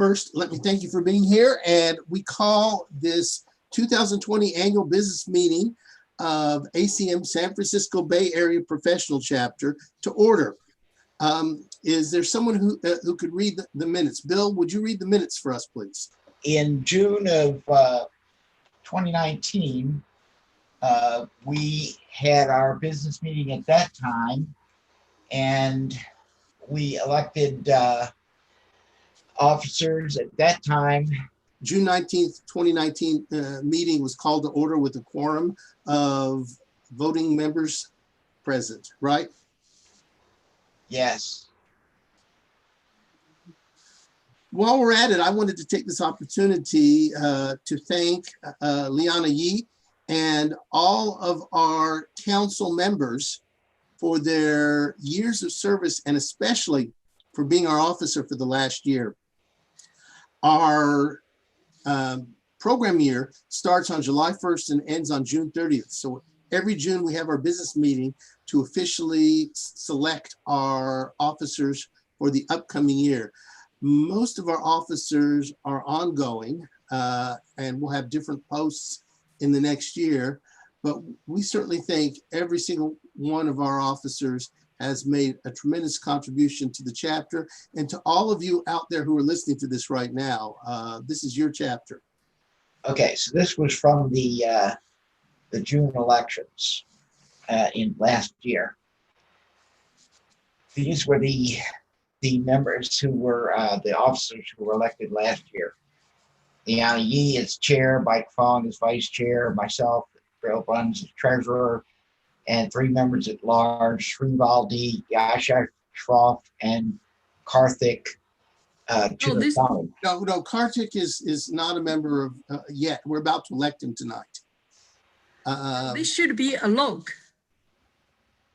First, let me thank you for being here, and we call this 2020 annual business meeting of ACM San Francisco Bay Area Professional Chapter to order. Is there someone who could read the minutes? Bill, would you read the minutes for us, please? In June of 2019, we had our business meeting at that time, and we elected officers at that time. June 19th, 2019 meeting was called to order with a quorum of voting members present, right? Yes. While we're at it, I wanted to take this opportunity to thank Liana Yee and all of our council members for their years of service, and especially for being our officer for the last year. Our program year starts on July 1st and ends on June 30th. So every June we have our business meeting to officially select our officers for the upcoming year. Most of our officers are ongoing and we'll have different posts in the next year, but we certainly think every single one of our officers has made a tremendous contribution to the chapter, and to all of you out there who are listening to this right now. This is your chapter. Okay, so this was from the June elections in last year. These were the members who were the officers who were elected last year. Liana Yee is chair, Mike Fong is vice chair, myself, Bill Buns is treasurer, and 3 members at large, Srivaldi, Yasha Shroff, and Karthik. No, Karthik is not a member of yet. We're about to elect him tonight. This should be Alok.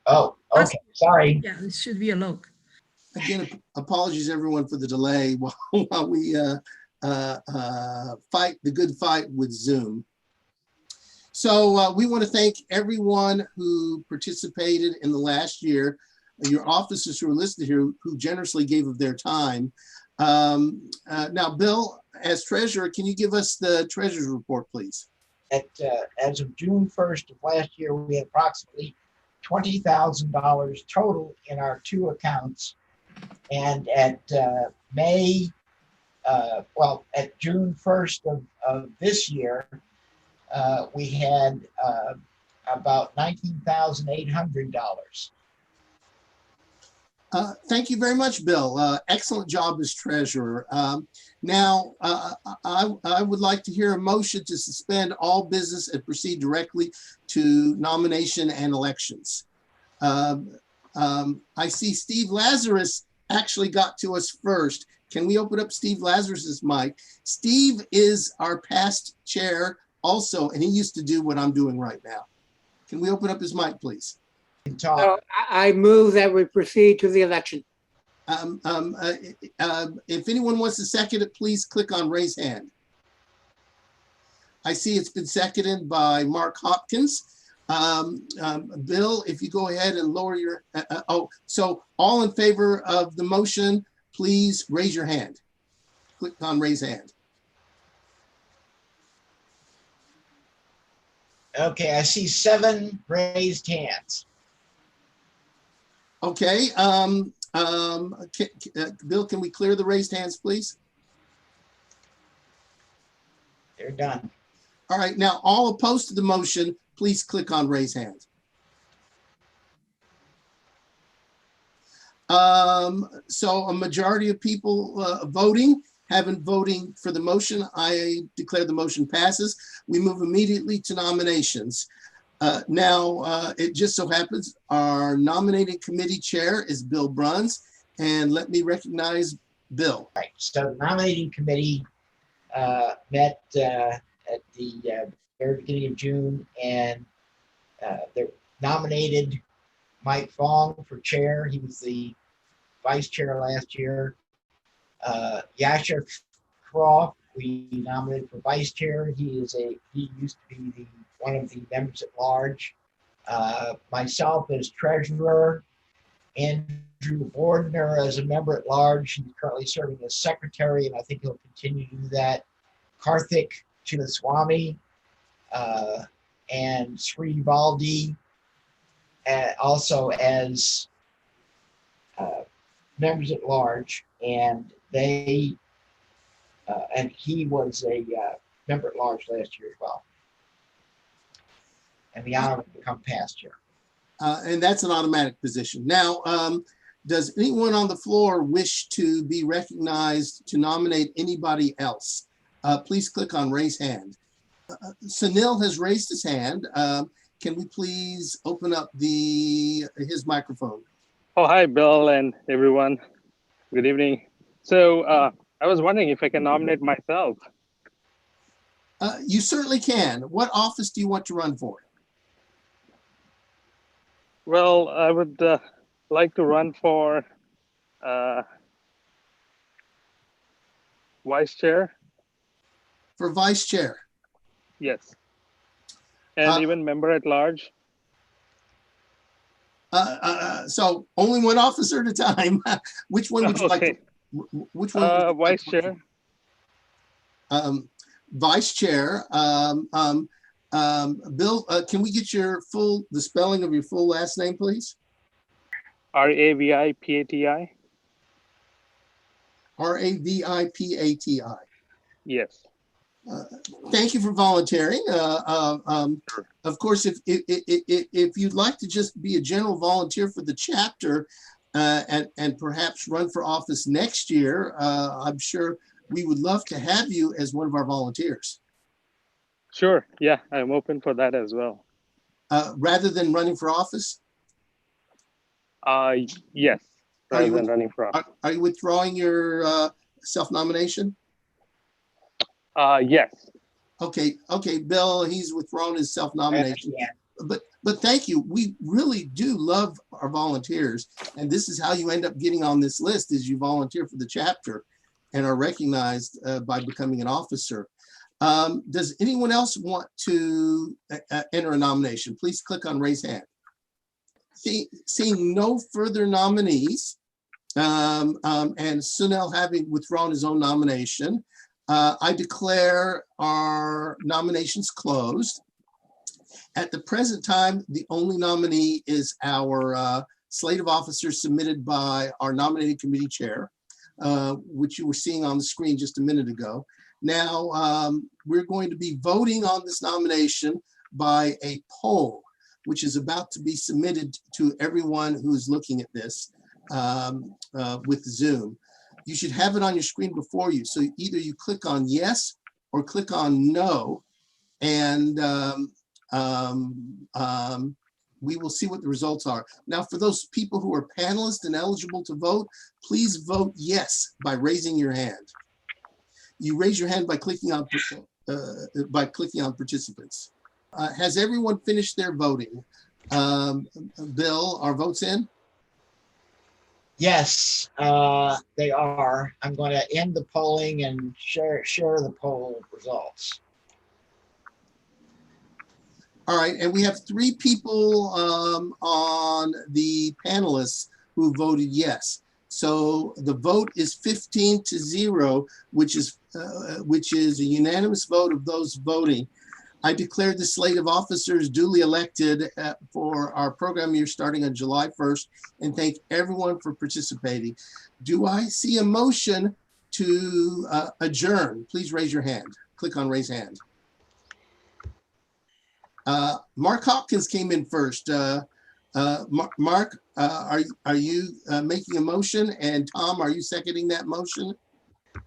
Oh, okay, sorry. Yeah, this should be Alok. Again, apologies everyone for the delay while we fight the good fight with Zoom. So we want to thank everyone who participated in the last year, your officers who are listed here who generously gave of their time. Now, Bill, as treasurer, can you give us the treasurer's report, please? As of June 1st of last year, we had approximately $20,000 total in our 2 accounts. And at at June 1st of this year, we had about $19,800. Thank you very much, Bill. Excellent job as treasurer. Now, I would like to hear a motion to suspend all business and proceed directly to nomination and elections. I see Steve Lazarus actually got to us first. Can we open up Steve Lazarus's mic? Steve is our past chair also, and he used to do what I'm doing right now. Can we open up his mic, please? I move that we proceed to the election. If anyone wants to second it, please click on raise hand. I see it's been seconded by Mark Hopkins. Bill, if you go ahead and lower your, so all in favor of the motion, please raise your hand. Click on raise hand. Okay, I see 7 raised hands. Okay, Bill, can we clear the raised hands, please? They're done. All right, now all opposed to the motion, please click on raise hand. So a majority of people haven't voting for the motion. I declare the motion passes. We move immediately to nominations. Now, it just so happens our nominating committee chair is Bill Bruns, and let me recognize Bill. Right, so the nominating committee met at the very beginning of June, and they nominated Mike Fong for chair. He was the vice chair last year. Yasha Shroff, we nominated for vice chair. He used to be one of the members at large. Myself as treasurer, Andrew Bordner as a member at large. He's currently serving as secretary, and I think he'll continue to do that. Karthik Chinnaswamy and Sri Baldi also as members at large, and they and he was a member at large last year as well. And the honor will become past year. And that's an automatic position. Now, does anyone on the floor wish to be recognized to nominate anybody else? Please click on raise hand. Sunil has raised his hand. Can we please open up his microphone? Oh, hi, Bill and everyone. Good evening. So I was wondering if I can nominate myself. You certainly can. What office do you want to run for? Well, I would like to run for vice chair. For vice chair? Yes. And even member at large. So only one officer at a time. Which one would you like? Which one? Vice chair. Vice chair. Bill, can we get the spelling of your full last name, please? Ravipati. Ravipati. Yes. Thank you for volunteering. Of course, if you'd like to just be a general volunteer for the chapter and perhaps run for office next year, I'm sure we would love to have you as one of our volunteers. Sure. Yeah, I'm open for that as well. Rather than running for office? Yes, rather than running for office. Are you withdrawing your self-nomination? Yes. Okay, Bill, he's withdrawn his self-nomination. But thank you. We really do love our volunteers, and this is how you end up getting on this list: is you volunteer for the chapter and are recognized by becoming an officer. Does anyone else want to enter a nomination? Please click on raise hand. Seeing no further nominees, and Sunil having withdrawn his own nomination, I declare our nominations closed. At the present time, the only nominee is our slate of officers submitted by our nominating committee chair, which you were seeing on the screen just a minute ago. Now, we're going to be voting on this nomination by a poll, which is about to be submitted to everyone who's looking at this with Zoom. You should have it on your screen before you. So either you click on yes or click on no, and we will see what the results are. Now, for those people who are panelists and eligible to vote, please vote yes by raising your hand. You raise your hand by clicking on participants. Has everyone finished their voting? Bill, are votes in? Yes, they are. I'm going to end the polling and share the poll results. All right, and we have 3 people on the panelists who voted yes. So the vote is 15-0, which is a unanimous vote of those voting. I declare the slate of officers duly elected for our program year starting on July 1st, and thank everyone for participating. Do I see a motion to adjourn? Please raise your hand. Click on raise hand. Mark Hopkins came in first. Mark, are you making a motion? And Tom, are you seconding that motion?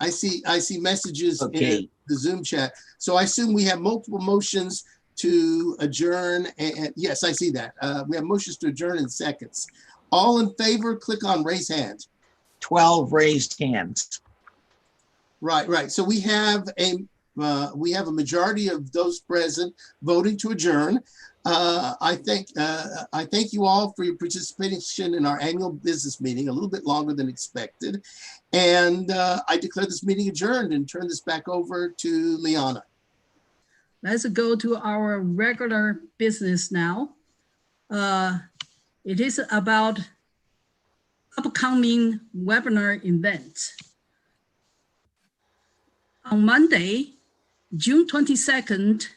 I see messages in the Zoom chat. So I assume we have multiple motions to adjourn. And yes, I see that. We have motions to adjourn in seconds. All in favor, click on raise hand. 12 raised hands. Right. So we have a majority of those present voting to adjourn. I thank you all for your participation in our annual business meeting, a little bit longer than expected. And I declare this meeting adjourned and turn this back over to Liana. Let's go to our regular business now. It is about upcoming webinar events. On Monday, June 22nd,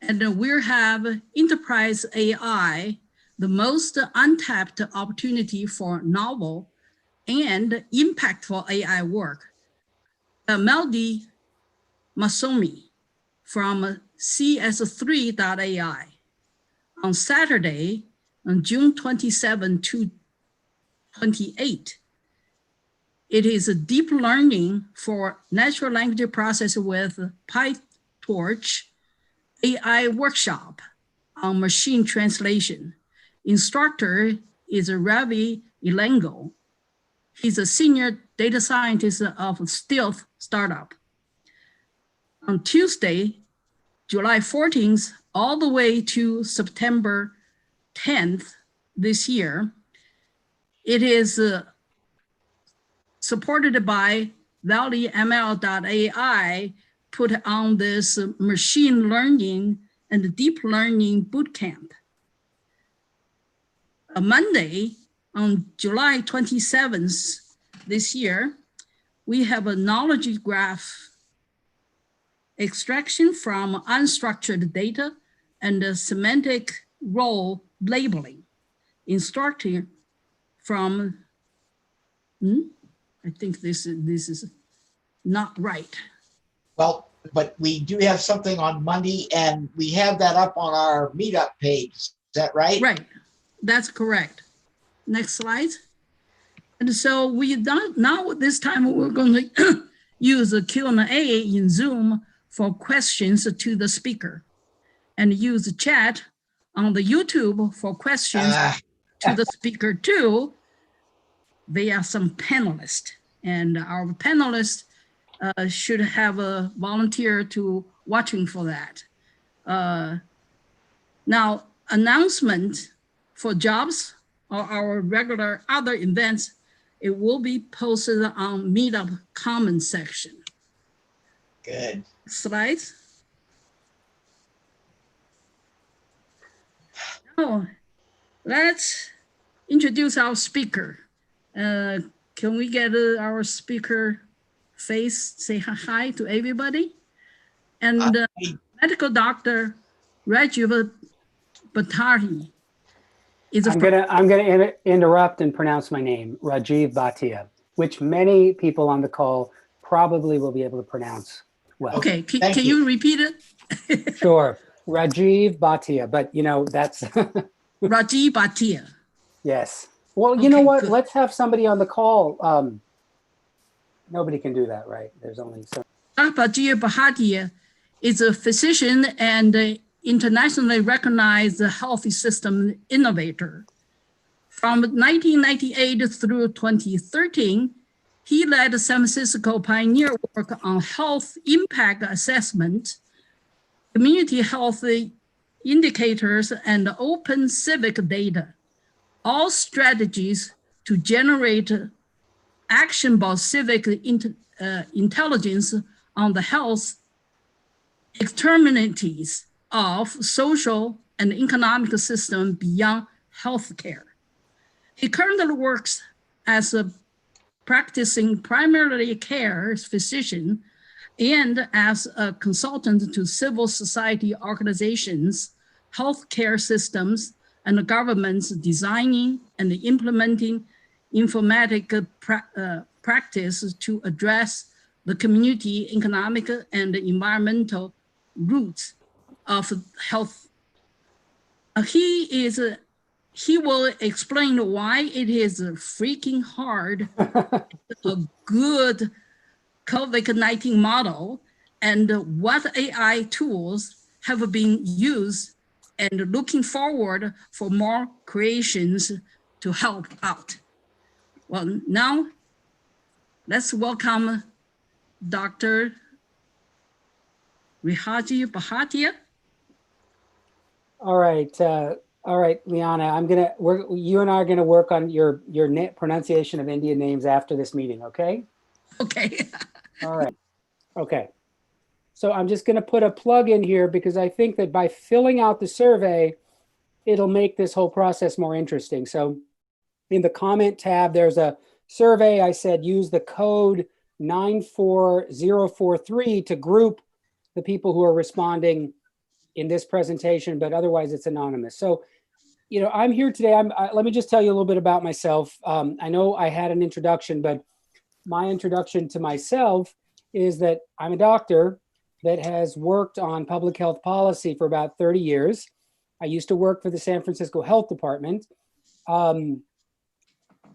and we'll have Enterprise AI, the most untapped opportunity for novel and impactful AI work. Melody Masomi from CS3.ai. On Saturday, on June 27 to 28, it is a deep learning for natural language processing with PyTorch AI workshop on machine translation. Instructor is Ravi Ilengo. He's a senior data scientist of Stealth startup. On Tuesday, July 14th, all the way to September 10th this year, it is supported by ValleyML.ai, put on this machine learning and deep learning bootcamp. On Monday, on July 27th this year, we have a knowledge graph extraction from unstructured data and a semantic role labeling. Instructing from, I think this is not right. Well, but we do have something on Monday, and we have that up on our meetup page. Is that right? Right, that's correct. Next slide. And so we don't, now this time we're going to use a Q&A in Zoom for questions to the speaker, and use the chat on the YouTube for questions to the speaker too, via some panelists. And our panelists should have a volunteer to watching for that. Now, announcement for jobs or our regular other events, it will be posted on Meetup comment section. Good. Slides. Oh, let's introduce our speaker. Can we get our speaker face, say hi to everybody? And medical doctor Rajiv Bhatia is I'm gonna interrupt and pronounce my name, Rajiv Bhatia, which many people on the call probably will be able to pronounce well. Okay, can you repeat it? Sure, Rajiv Bhatia, but you know, that's Rajiv Bhatia. Yes. Well, you know what? Good. Let's have somebody on the call. Nobody can do that, right? There's only so. Rajiv Bhatia is a physician and internationally recognized health system innovator. From 1998 through 2013, he led San Francisco pioneer work on health impact assessment, community health indicators, and open civic data, all strategies to generate actionable civic intelligence on the health externalities of social and economic system beyond healthcare. He currently works as a practicing primary care physician and as a consultant to civil society organizations, healthcare systems, and governments designing and implementing informatic practice to address the community, economic, and environmental roots of health. He will explain why it is freaking hard a good COVID-19 model and what AI tools have been used, and looking forward for more creations to help out. Well, now let's welcome Dr. Rajiv Bhatia. All right, Liana, you and I are gonna work on your pronunciation of Indian names after this meeting, okay? Okay. All right, okay. So I'm just gonna put a plug in here because I think that by filling out the survey, it'll make this whole process more interesting. So In the comment tab, there's a survey. I said, use the code 94043 to group the people who are responding in this presentation, but otherwise it's anonymous. So, you know, I'm here today. Let me just tell you a little bit about myself. I know I had an introduction, but my introduction to myself is that I'm a doctor that has worked on public health policy for about 30 years. I used to work for the San Francisco Health Department. I'm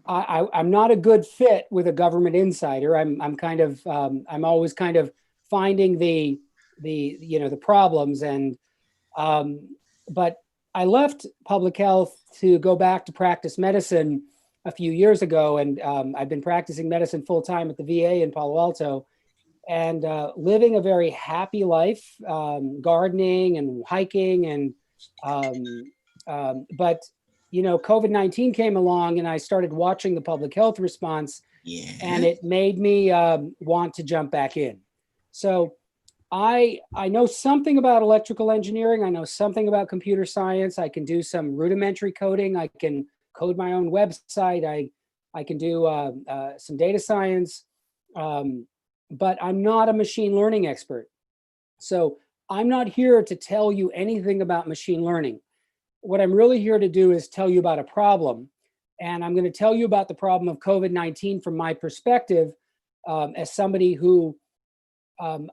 not a good fit with a government insider. I'm always kind of finding the problems, and but I left public health to go back to practice medicine a few years ago, and I've been practicing medicine full time at the VA in Palo Alto, and living a very happy life, gardening and hiking, and but you know, COVID-19 came along, and I started watching the public health response, and it made me want to jump back in. So I know something about electrical engineering. I know something about computer science. I can do some rudimentary coding. I can code my own website. I can do some data science, but I'm not a machine learning expert. So I'm not here to tell you anything about machine learning. What I'm really here to do is tell you about a problem. And I'm going to tell you about the problem of COVID-19 from my perspective, as somebody who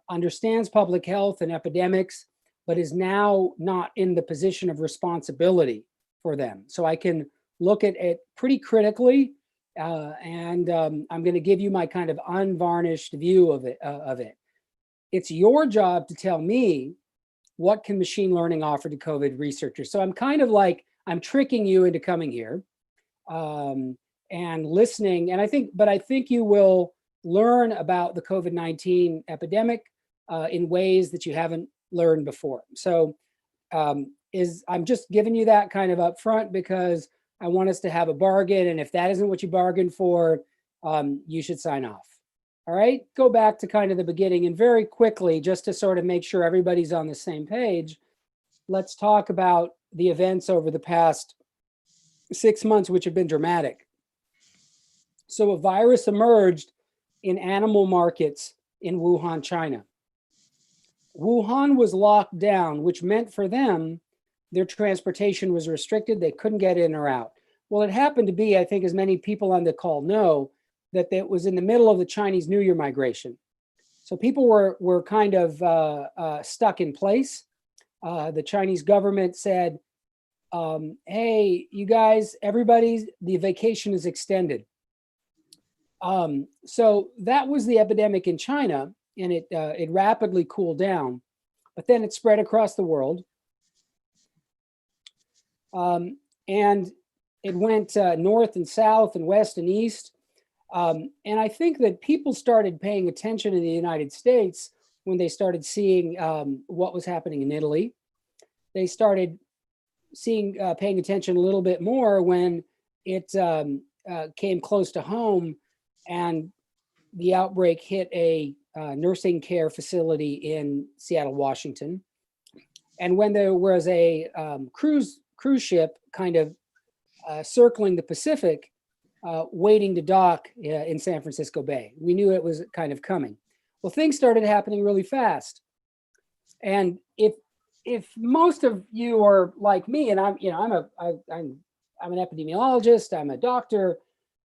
understands public health and epidemics, but is now not in the position of responsibility for them. So I can look at it pretty critically, and I'm going to give you my kind of unvarnished view of it. It's your job to tell me, what can machine learning offer to COVID researchers? So I'm kind of like, I'm tricking you into coming here and listening. And I think you will learn about the COVID-19 epidemic in ways that you haven't learned before. So I'm just giving you that kind of upfront because I want us to have a bargain. And if that isn't what you bargained for, you should sign off. All right, go back to kind of the beginning, and very quickly, just to sort of make sure everybody's on the same page, let's talk about the events over the past 6 months, which have been dramatic. So a virus emerged in animal markets in Wuhan, China. Wuhan was locked down, which meant for them, their transportation was restricted. They couldn't get in or out. Well, it happened to be, I think as many people on the call know, that it was in the middle of the Chinese New Year migration. So people were kind of stuck in place. The Chinese government said, hey, you guys, the vacation is extended. So that was the epidemic in China, and it rapidly cooled down, but then it spread across the world. And it went north and south and west and east. And I think that people started paying attention in the United States when they started seeing what was happening in Italy. They started paying attention a little bit more when it came close to home and the outbreak hit a nursing care facility in Seattle, Washington. And when there was a cruise ship kind of circling the Pacific, waiting to dock in San Francisco Bay. We knew it was kind of coming. Well, things started happening really fast. And if most of you are like me, and I'm an epidemiologist, I'm a doctor,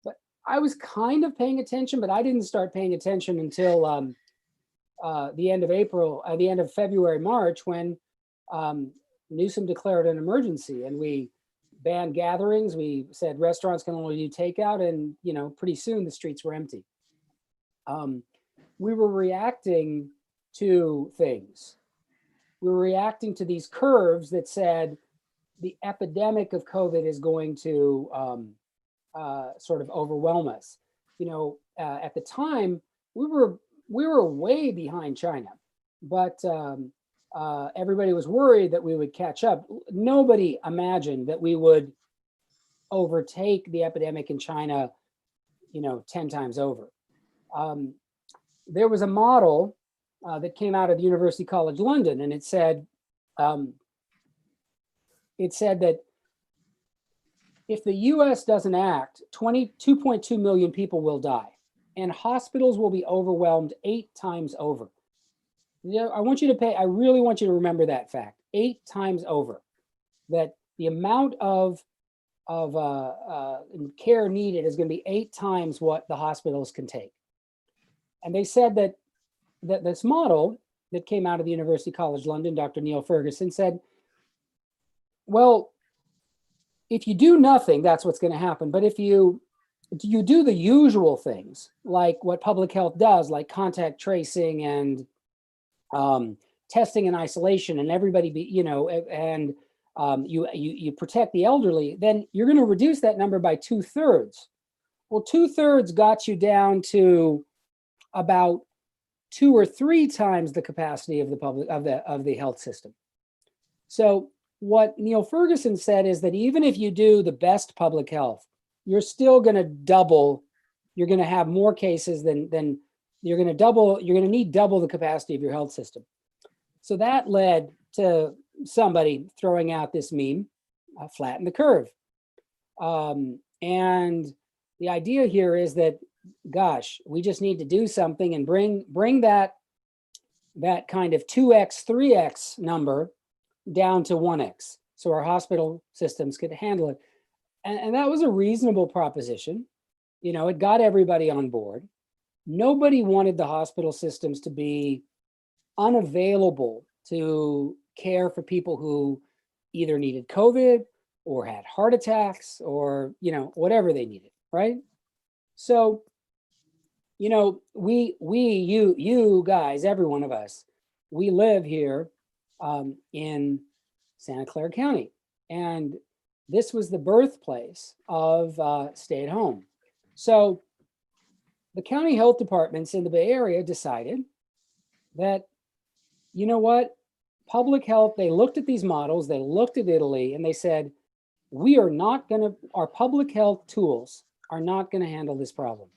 but I was kind of paying attention, but I didn't start paying attention until the end of April, the end of February, March, when Newsom declared an emergency, and we banned gatherings. We said restaurants can only do takeout, and pretty soon the streets were empty. We were reacting to things. We were reacting to these curves that said the epidemic of COVID is going to sort of overwhelm us. At the time we were way behind China, but everybody was worried that we would catch up. Nobody imagined that we would overtake the epidemic in China, 10 times over. There was a model that came out of University College London, and it said that if the US doesn't act, 22.2 million people will die, and hospitals will be overwhelmed 8 times over. I really want you to remember that fact, 8 times over, that the amount of care needed is going to be 8 times what the hospitals can take. And they said that this model that came out of the University College London, Dr. Neil Ferguson said, well, if you do nothing, that's what's going to happen. But if you do the usual things, like what public health does, like contact tracing and testing and isolation, and everybody you protect the elderly, then you're going to reduce that number by 2/3. Well, 2/3 got you down to about 2 or 3 times the capacity of the health system. So what Neil Ferguson said is that even if you do the best public health, you're still going to double. You're going to have more cases than you're going to need double the capacity of your health system. So that led to somebody throwing out this meme, flatten the curve. And the idea here is that, gosh, we just need to do something and bring that kind of 2x, 3x number down to 1x, so our hospital systems could handle it. And that was a reasonable proposition. It got everybody on board. Nobody wanted the hospital systems to be unavailable to care for people who either needed COVID or had heart attacks or, whatever they needed, right? So, you guys, every one of us, we live here in Santa Clara County. And this was the birthplace of stay at home. So the county health departments in the Bay Area decided that, you know what, public health, they looked at these models, they looked at Italy, and they said, our public health tools are not going to handle this problem.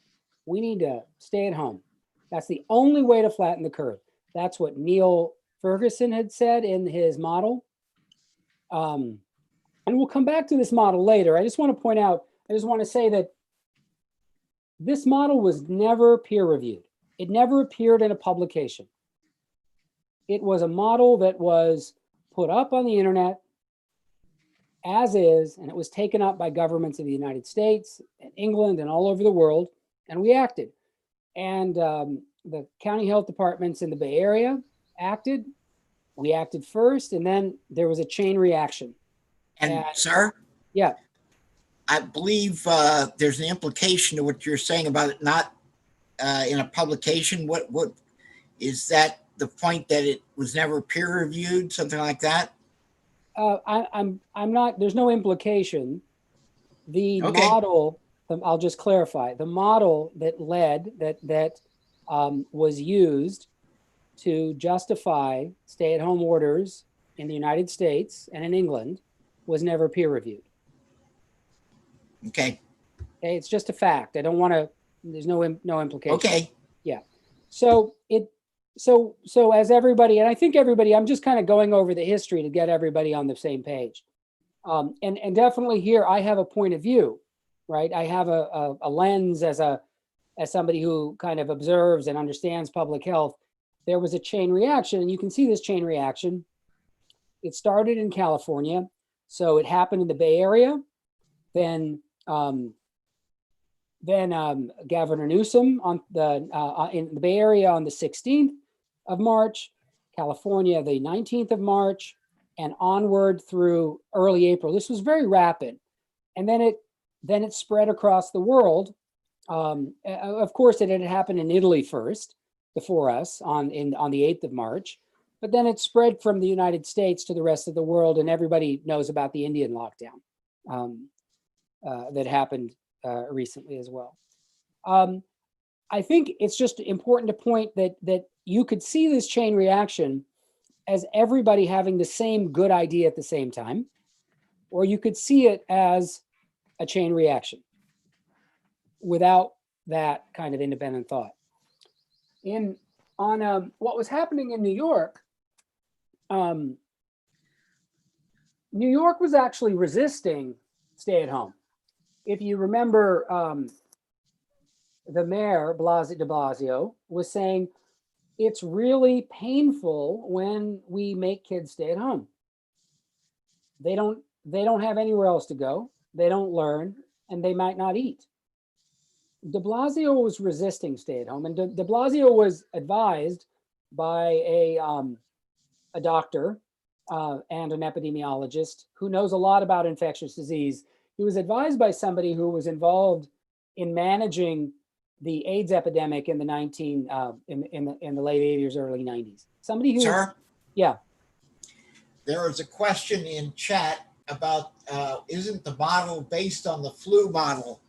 We need to stay at home. That's the only way to flatten the curve. That's what Neil Ferguson had said in his model. And we'll come back to this model later. I just want to say that this model was never peer reviewed. It never appeared in a publication. It was a model that was put up on the internet as is, and it was taken up by governments of the United States and England and all over the world, and we acted. And the county health departments in the Bay Area acted. We acted first, and then there was a chain reaction. And sir? Yeah. I believe there's an implication to what you're saying about it not in a publication. What is that, the point that it was never peer reviewed, something like that? I'm not, there's no implication. The Okay. model, I'll just clarify, the model that was used to justify stay-at-home orders in the United States and in England was never peer reviewed. Okay. Okay, it's just a fact. I don't want to, there's no implication. Okay. Yeah. So as everybody, and I think everybody, I'm just kind of going over the history to get everybody on the same page. And definitely here, I have a point of view, right? I have a lens as somebody who kind of observes and understands public health. There was a chain reaction, and you can see this chain reaction. It started in California. So it happened in the Bay Area. Then Governor Newsom in the Bay Area on the 16th of March, California the 19th of March, and onward through early April. This was very rapid, and then it spread across the world. Of course, it had happened in Italy first before us on the 8th of March, but then it spread from the United States to the rest of the world, and everybody knows about the Indian lockdown that happened recently as well. I think it's just important to point that you could see this chain reaction as everybody having the same good idea at the same time, or you could see it as a chain reaction without that kind of independent thought. On what was happening in New York, New York was actually resisting stay at home. if you remember, the mayor, de Blasio, was saying it's really painful when we make kids stay at home. They don't have anywhere else to go. They don't learn, and they might not eat. De Blasio was resisting stay at home, and de Blasio was advised by a doctor and an epidemiologist who knows a lot about infectious disease. He was advised by somebody who was involved in managing the AIDS epidemic in the in the late 80s, early 90s. Somebody who, Sir, yeah, there is a question in chat about isn't the model based on the flu model?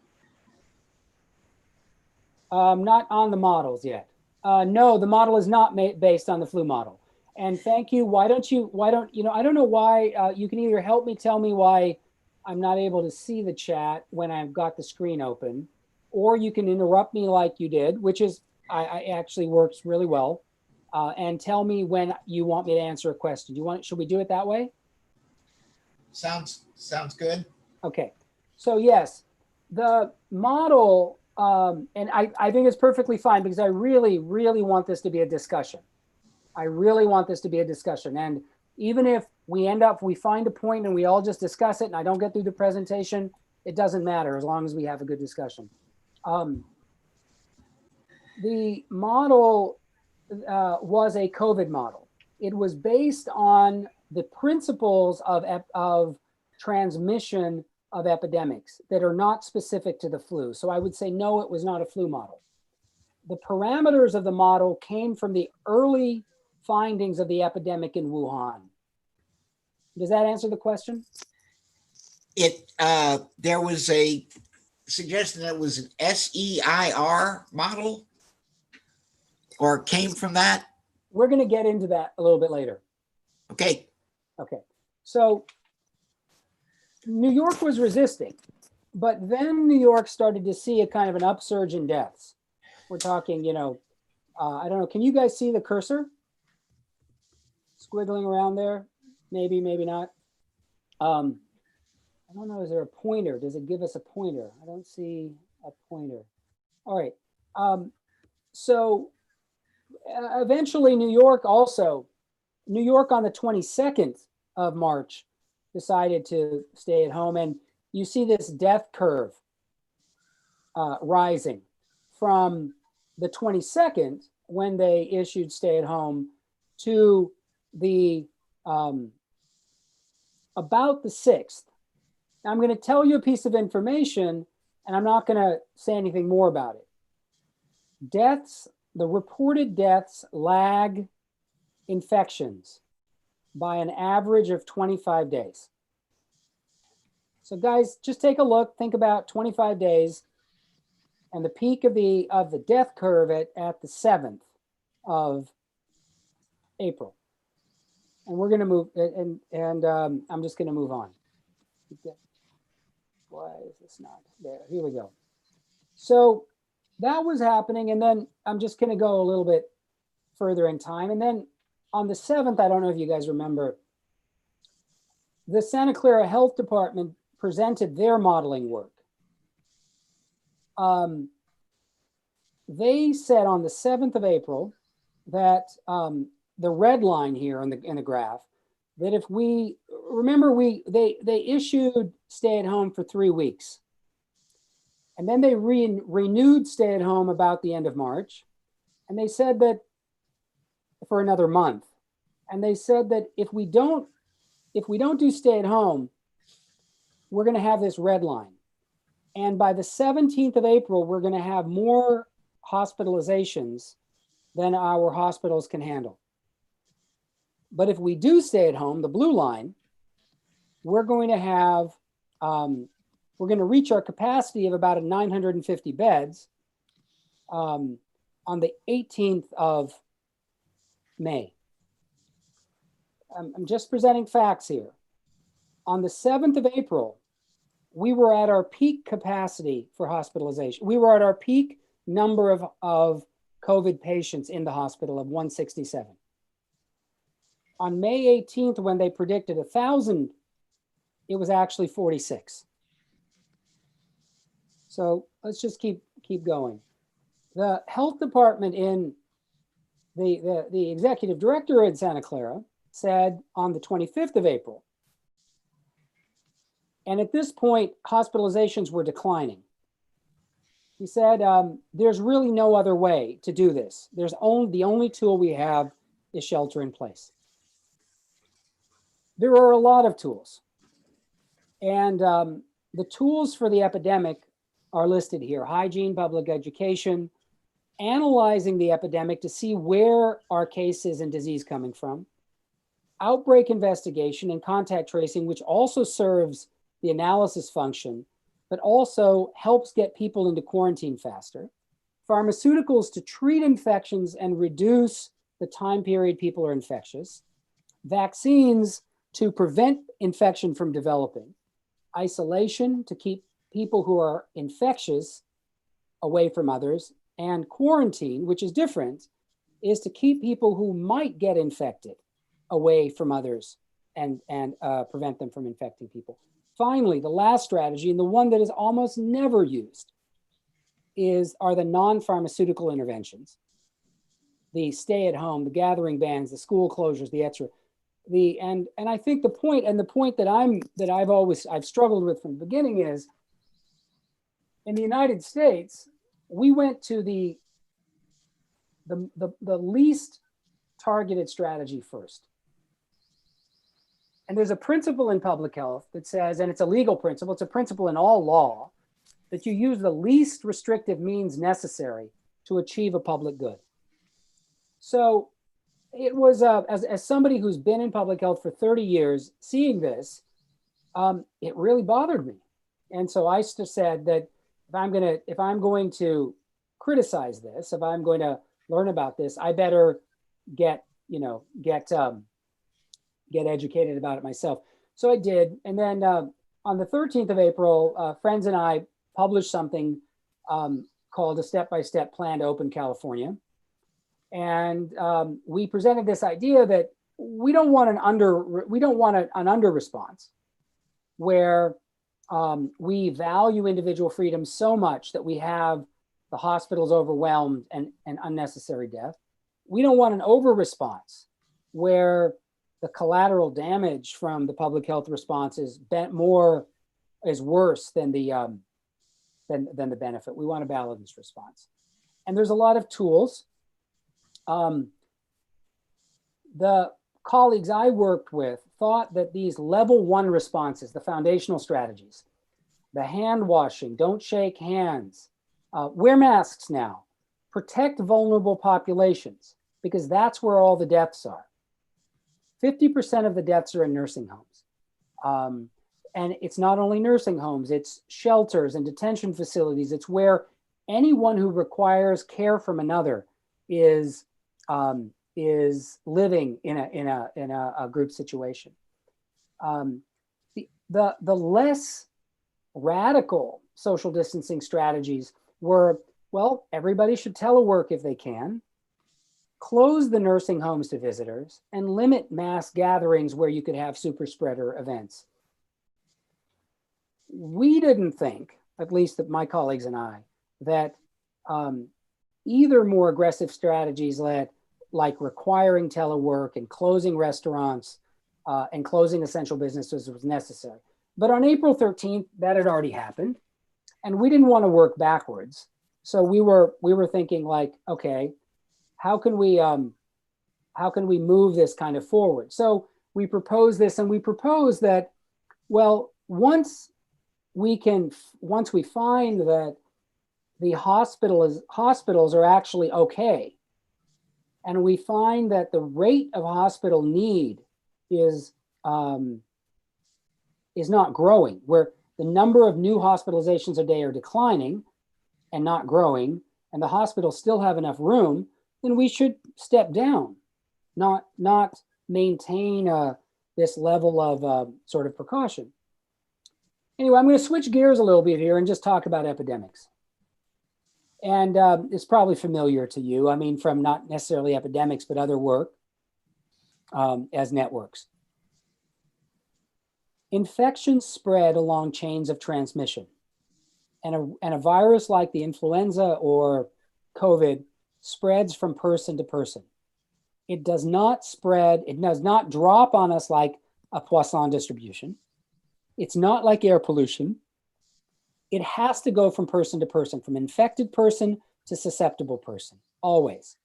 not on the models yet. No, the model is not based on the flu model. And thank you. Why don't you know, I don't know why, you can either help me tell me why I'm not able to see the chat when I've got the screen open, or you can interrupt me like you did, which is, I actually works really well, and tell me when you want me to answer a question. Should we do it that way? Sounds good. Okay, so yes, the model, and I think it's perfectly fine because I really, really want this to be a discussion. I really want this to be a discussion. And even if we find a point and we all just discuss it and I don't get through the presentation, it doesn't matter as long as we have a good discussion. The model was a COVID model. It was based on the principles of transmission of epidemics that are not specific to the flu. So I would say, no, it was not a flu model. The parameters of the model came from the early findings of the epidemic in Wuhan. Does that answer the question? There was a suggestion that it was an SEIR model, or came from that. We're going to get into that a little bit later. Okay. Okay. So New York was resisting, but then New York started to see a kind of an upsurge in deaths. We're talking, you know, I don't know. Can you guys see the cursor squiggling around there? Maybe, maybe not. I don't know. Is there a pointer? Does it give us a pointer? I don't see a pointer. All right. So eventually New York on the 22nd of March decided to stay at home. And you see this death curve rising from the 22nd when they issued stay at home to the about the 6th. Now I'm going to tell you a piece of information and I'm not going to say anything more about it. Deaths, the reported deaths lag infections by an average of 25 days. So guys, just take a look, think about 25 days and the peak of the death curve at the 7th of April. And we're going to move, and I'm just going to move on. Why is this not there? Here we go. So that was happening. And then I'm just going to go a little bit further in time. And then on the 7th, I don't know if you guys remember, the Santa Clara Health Department presented their modeling work. They said on the 7th of April that the red line here in the graph, that if we remember, they issued stay at home for 3 weeks. And then they renewed stay at home about the end of March. And they said that for another month. And they said that if we don't do stay at home, we're going to have this red line. And by the 17th of April, we're going to have more hospitalizations than our hospitals can handle. But if we do stay at home, the blue line, we're going to have, we're going to reach our capacity of about 950 beds on the 18th of May. I'm just presenting facts here. On the 7th of April, we were at our peak capacity for hospitalization. We were at our peak number of COVID patients in the hospital of 167. On May 18th, when they predicted 1,000, it was actually 46. So let's just keep going. The health department in the executive director in Santa Clara said on the 25th of April, and at this point, hospitalizations were declining. He said, there's really no other way to do this. The only tool we have is shelter in place. There are a lot of tools. And the tools for the epidemic are listed here: hygiene, public education, analyzing the epidemic to see where are cases and disease coming from, outbreak investigation and contact tracing, which also serves the analysis function, but also helps get people into quarantine faster, pharmaceuticals to treat infections and reduce the time period people are infectious, vaccines to prevent infection from developing, isolation to keep people who are infectious away from others, and quarantine, which is different, is to keep people who might get infected away from others and prevent them from infecting people. Finally, the last strategy, and the one that is almost never used, are the non-pharmaceutical interventions. The stay at home, the gathering bans, the school closures, the etc. And I think the point that I've struggled with from the beginning is, in the United States, we went to the least targeted strategy first. And there's a principle in public health that says, and it's a legal principle, it's a principle in all law, that you use the least restrictive means necessary to achieve a public good. So it was, as somebody who's been in public health for 30 years, seeing this, it really bothered me. And so I said that if I'm going to criticize this, if I'm going to learn about this, I better get educated about it myself. So I did. And then on the 13th of April, friends and I published something called A Step-by-Step Plan to Open California. And we presented this idea that we don't want an under response where we value individual freedom so much that we have the hospitals overwhelmed and unnecessary death. We don't want an over response where the collateral damage from the public health response is worse than the benefit. We want a balanced response. And there's a lot of tools. The colleagues I worked with thought that these level 1 responses, the foundational strategies, the hand washing, don't shake hands, wear masks now, protect vulnerable populations, because that's where all the deaths are. 50% of the deaths are in nursing homes. And it's not only nursing homes, it's shelters and detention facilities. It's where anyone who requires care from another is living in a group situation. The less radical social distancing strategies were, well, everybody should telework if they can, close the nursing homes to visitors, and limit mass gatherings where you could have super spreader events. We didn't think, at least that my colleagues and I, that either more aggressive strategies like requiring telework and closing restaurants and closing essential businesses was necessary. But on April 13th, that had already happened, and we didn't want to work backwards. So we were thinking like, okay, how can we move this kind of forward? So we proposed this, and we proposed that, well, once we find that the hospitals are actually okay, and we find that the rate of hospital need is not growing, where the number of new hospitalizations a day are declining and not growing, and the hospitals still have enough room, then we should step down, not maintain this level of sort of precaution. Anyway, I'm going to switch gears a little bit here and just talk about epidemics. And it's probably familiar to you, I mean, from not necessarily epidemics, but other work as networks. Infections spread along chains of transmission. And a virus like the influenza or COVID spreads from person to person. It does not spread, it does not drop on us like a Poisson distribution. It's not like air pollution. It has to go from person to person, from infected person to susceptible person, always.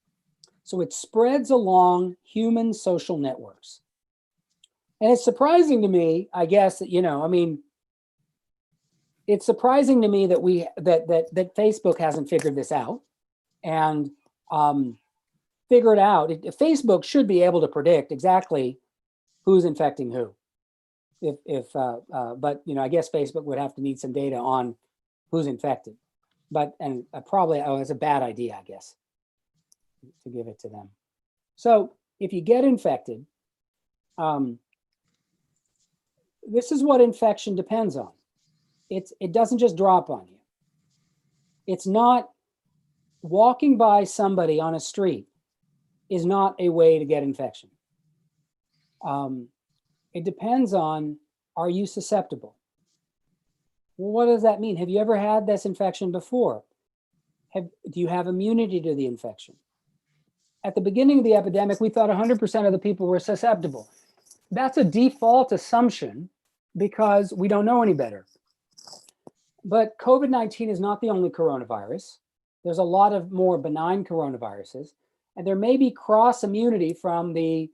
So it spreads along human social networks. And it's surprising to me, I guess, that, it's surprising to me that that Facebook hasn't figured this out and figured out. Facebook should be able to predict exactly who's infecting who. But I guess Facebook would have to need some data on who's infected. Probably it's a bad idea, I guess, to give it to them. So if you get infected, this is what infection depends on. It doesn't just drop on you. It's not walking by somebody on a street is not a way to get infection. It depends on, are you susceptible? Well, what does that mean? Have you ever had this infection before? Do you have immunity to the infection? At the beginning of the epidemic, we thought 100% of the people were susceptible. That's a default assumption because we don't know any better. But COVID-19 is not the only coronavirus. There's a lot of more benign coronaviruses, and there may be cross immunity from the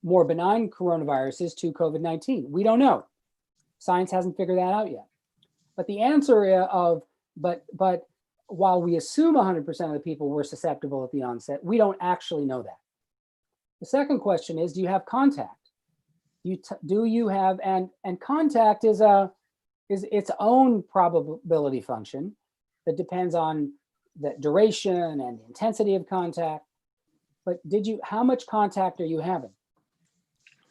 more benign coronaviruses to COVID-19. We don't know. Science hasn't figured that out yet. But the answer but while we assume 100% of the people were susceptible at the onset, we don't actually know that. The second question is, do you have contact? Do you have, and contact is its own probability function that depends on the duration and the intensity of contact. But how much contact are you having?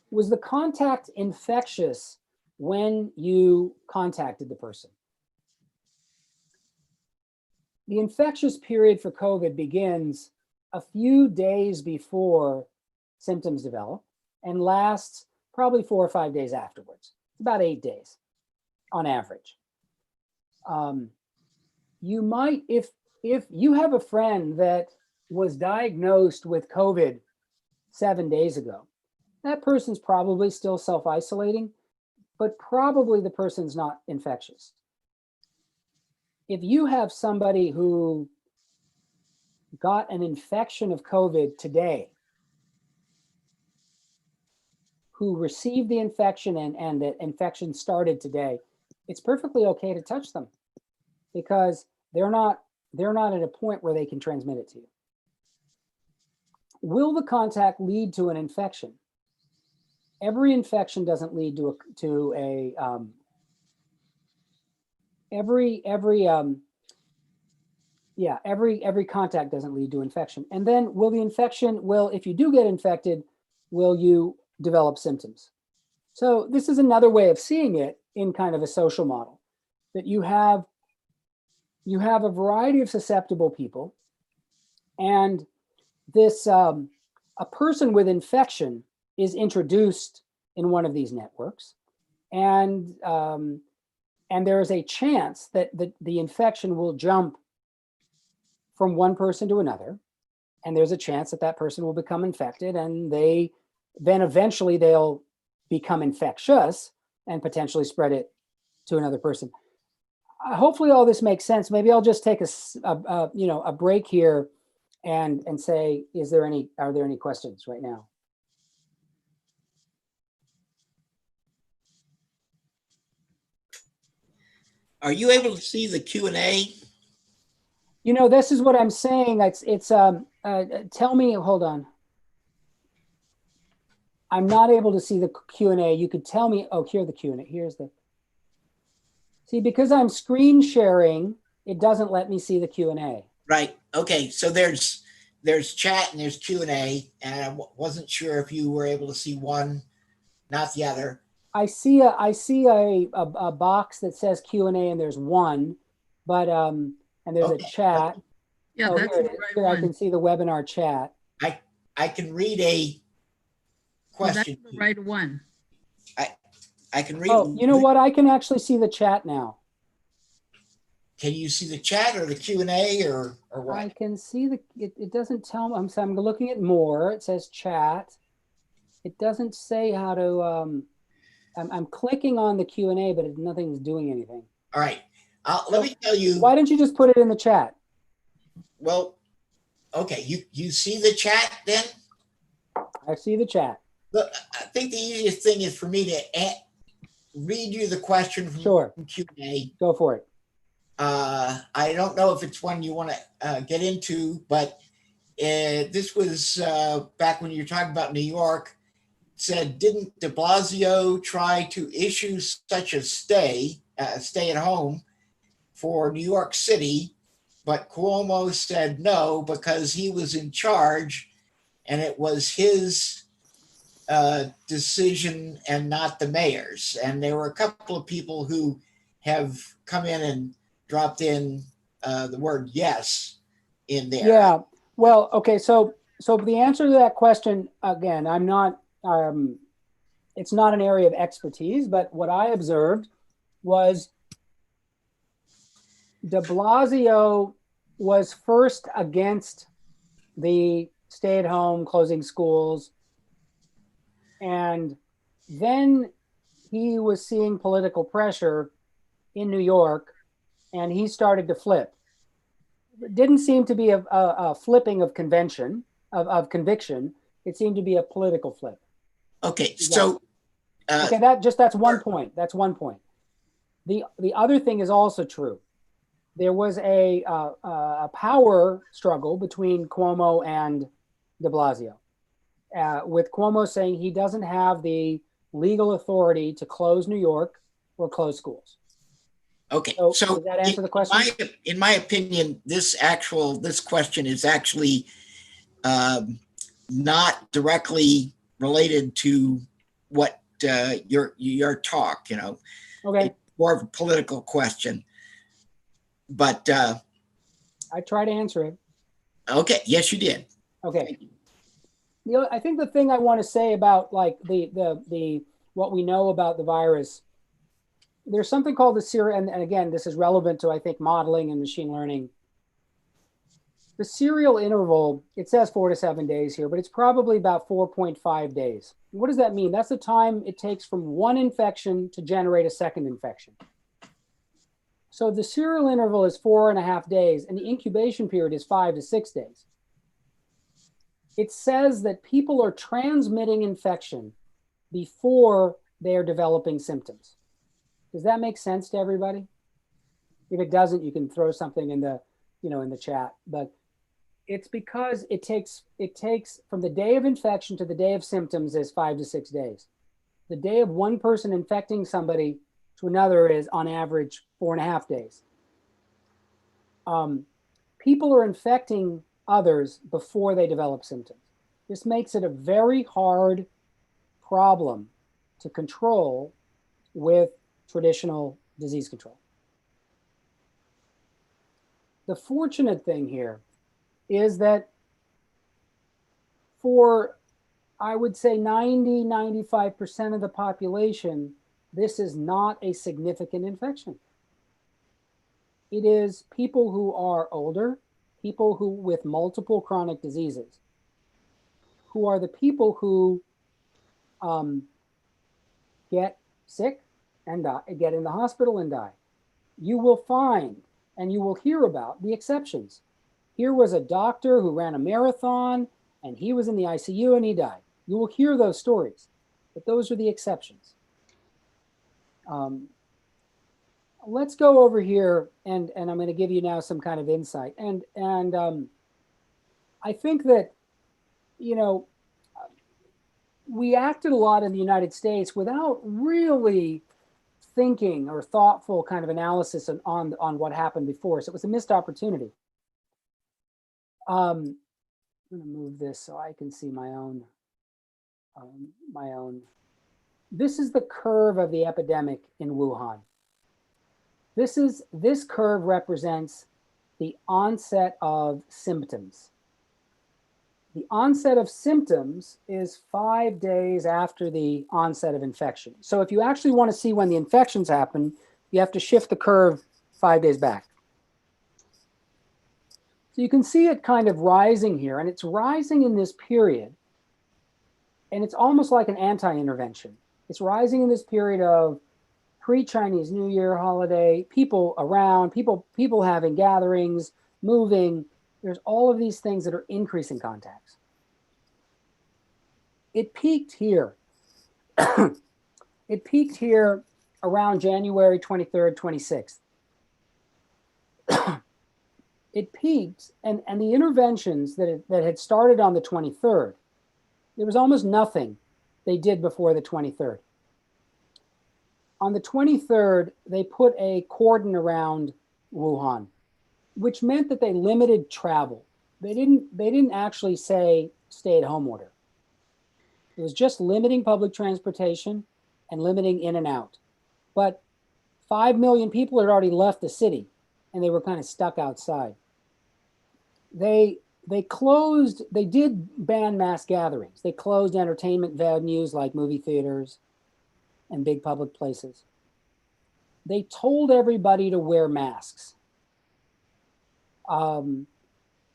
Was the contact infectious when you contacted the person? The infectious period for COVID begins a few days before symptoms develop and lasts probably 4 or 5 days afterwards, about 8 days on average. You might, if you have a friend that was diagnosed with COVID 7 days ago, that person's probably still self-isolating, but probably the person's not infectious. If you have somebody who got an infection of COVID today, who received the infection and the infection started today, it's perfectly okay to touch them because they're not at a point where they can transmit it to you. Will the contact lead to an infection? Every infection doesn't lead every contact doesn't lead to infection. And then if you do get infected, will you develop symptoms? So this is another way of seeing it in kind of a social model, that you have a variety of susceptible people, and this a person with infection is introduced in one of these networks, and there is a chance that the infection will jump from one person to another, and there's a chance that that person will become infected, and then eventually they'll become infectious and potentially spread it to another person. Hopefully all this makes sense. Maybe I'll just take a break here and say, are there any questions right now? Are you able to see the Q&A? This is what I'm saying. Tell me, hold on. I'm not able to see the Q&A. You could tell me, here the Q&A, see, because I'm screen sharing, it doesn't let me see the Q&A. Right, okay, so there's chat and there's Q&A, and I wasn't sure if you were able to see one, not the other. I see a box that says Q&A and there's one, but and there's a chat. Yeah, that's the right here one. I can see the webinar chat. I can read a question. That's the right one. I can read. Oh, you know what? I can actually see the chat now. can you see the chat or the Q&A or I what? can see it doesn't tell me. I'm looking at more. It says chat. It doesn't say how to, I'm clicking on the Q&A, but nothing's doing anything. All right. Let me tell you. Why don't you just put it in the chat? Well, okay. You see the chat then? I see the chat. Look, I think the easiest thing is for me to read you the question from Sure. Q&A. Go for it. I don't know if it's one you want to get into, but this was back when you were talking about New York. It said, didn't de Blasio try to issue such a stay at home for New York City, but Cuomo said no because he was in charge and it was his decision and not the mayor's. And there were a couple of people who have come in and dropped in the word yes in there. Yeah. Well, okay. So the answer to that question, again, I'm not, it's not an area of expertise, but what I observed was de Blasio was first against the stay-at-home, closing schools, and then he was seeing political pressure in New York, and he started to flip. It didn't seem to be a flipping of conviction. It seemed to be a political flip. Okay, so okay, that's one point. That's one point. The other thing is also true. There was a power struggle between Cuomo and de Blasio, with Cuomo saying he doesn't have the legal authority to close New York or close schools. Okay, so does that answer the question? In my opinion, this question is actually not directly related to what your talk. Okay, it's more of a political question. But I try to answer it. Okay, yes, you did. Okay. I think the thing I want to say about like the what we know about the virus, there's something called the serial, and again, this is relevant to, I think, modeling and machine learning. The serial interval, it says 4 to 7 days here, but it's probably about 4.5 days. What does that mean? That's the time it takes from one infection to generate a second infection. So the serial interval is 4.5 days, and the incubation period is 5 to 6 days. It says that people are transmitting infection before they are developing symptoms. Does that make sense to everybody? If it doesn't, you can throw something in the, in the chat. But it's because it takes from the day of infection to the day of symptoms is 5 to 6 days. The day of one person infecting somebody to another is on average 4.5 days. People are infecting others before they develop symptoms. This makes it a very hard problem to control with traditional disease control. The fortunate thing here is that for, I would say 90–95% of the population, this is not a significant infection. It is people who are older, people who with multiple chronic diseases, who are the people who get sick and die, get in the hospital and die. You will find and you will hear about the exceptions. Here was a doctor who ran a marathon and he was in the ICU and he died. You will hear those stories, but those are the exceptions. Let's go over here and I'm going to give you now some kind of insight. And I think that, we acted a lot in the United States without really thinking or thoughtful kind of analysis on what happened before. So it was a missed opportunity. I'm going to move this so I can see my own. This is the curve of the epidemic in Wuhan. This curve represents the onset of symptoms. The onset of symptoms is 5 days after the onset of infection. So if you actually want to see when the infections happen, you have to shift the curve 5 days back. So you can see it kind of rising here, and it's rising in this period. And it's almost like an anti-intervention. It's rising in this period of pre-Chinese New Year holiday, people around, people having gatherings, moving. There's all of these things that are increasing contacts. It peaked here. It peaked here around January 23rd, 26th. It peaked, and the interventions that had started on the 23rd, there was almost nothing they did before the 23rd. On the 23rd, they put a cordon around Wuhan, which meant that they limited travel. They didn't actually say stay-at-home order. It was just limiting public transportation and limiting in and out. But 5 million people had already left the city, and they were kind of stuck outside. They did ban mass gatherings. They closed entertainment venues like movie theaters and big public places. They told everybody to wear masks.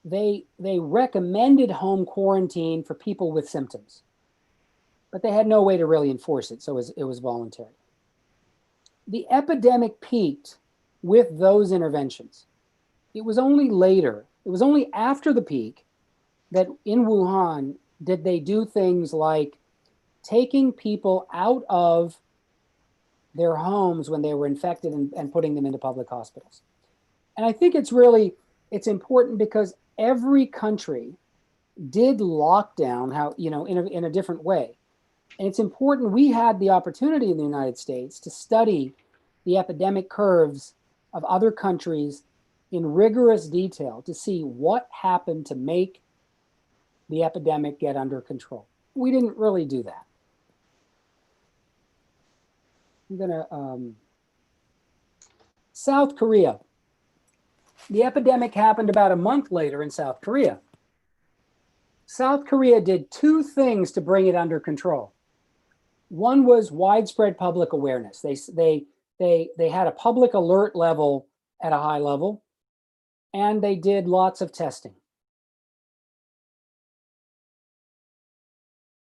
They recommended home quarantine for people with symptoms, but they had no way to really enforce it, so it was voluntary. The epidemic peaked with those interventions. It was only later, it was only after the peak that in Wuhan did they do things like taking people out of their homes when they were infected and putting them into public hospitals. And I think it's important because every country did lockdown in a different way. And it's important, we had the opportunity in the United States to study the epidemic curves of other countries in rigorous detail to see what happened to make the epidemic get under control. We didn't really do that. I'm gonna, South Korea. The epidemic happened about a month later in South Korea. South Korea did two things to bring it under control. One was widespread public awareness. They had a public alert level at a high level, and they did lots of testing.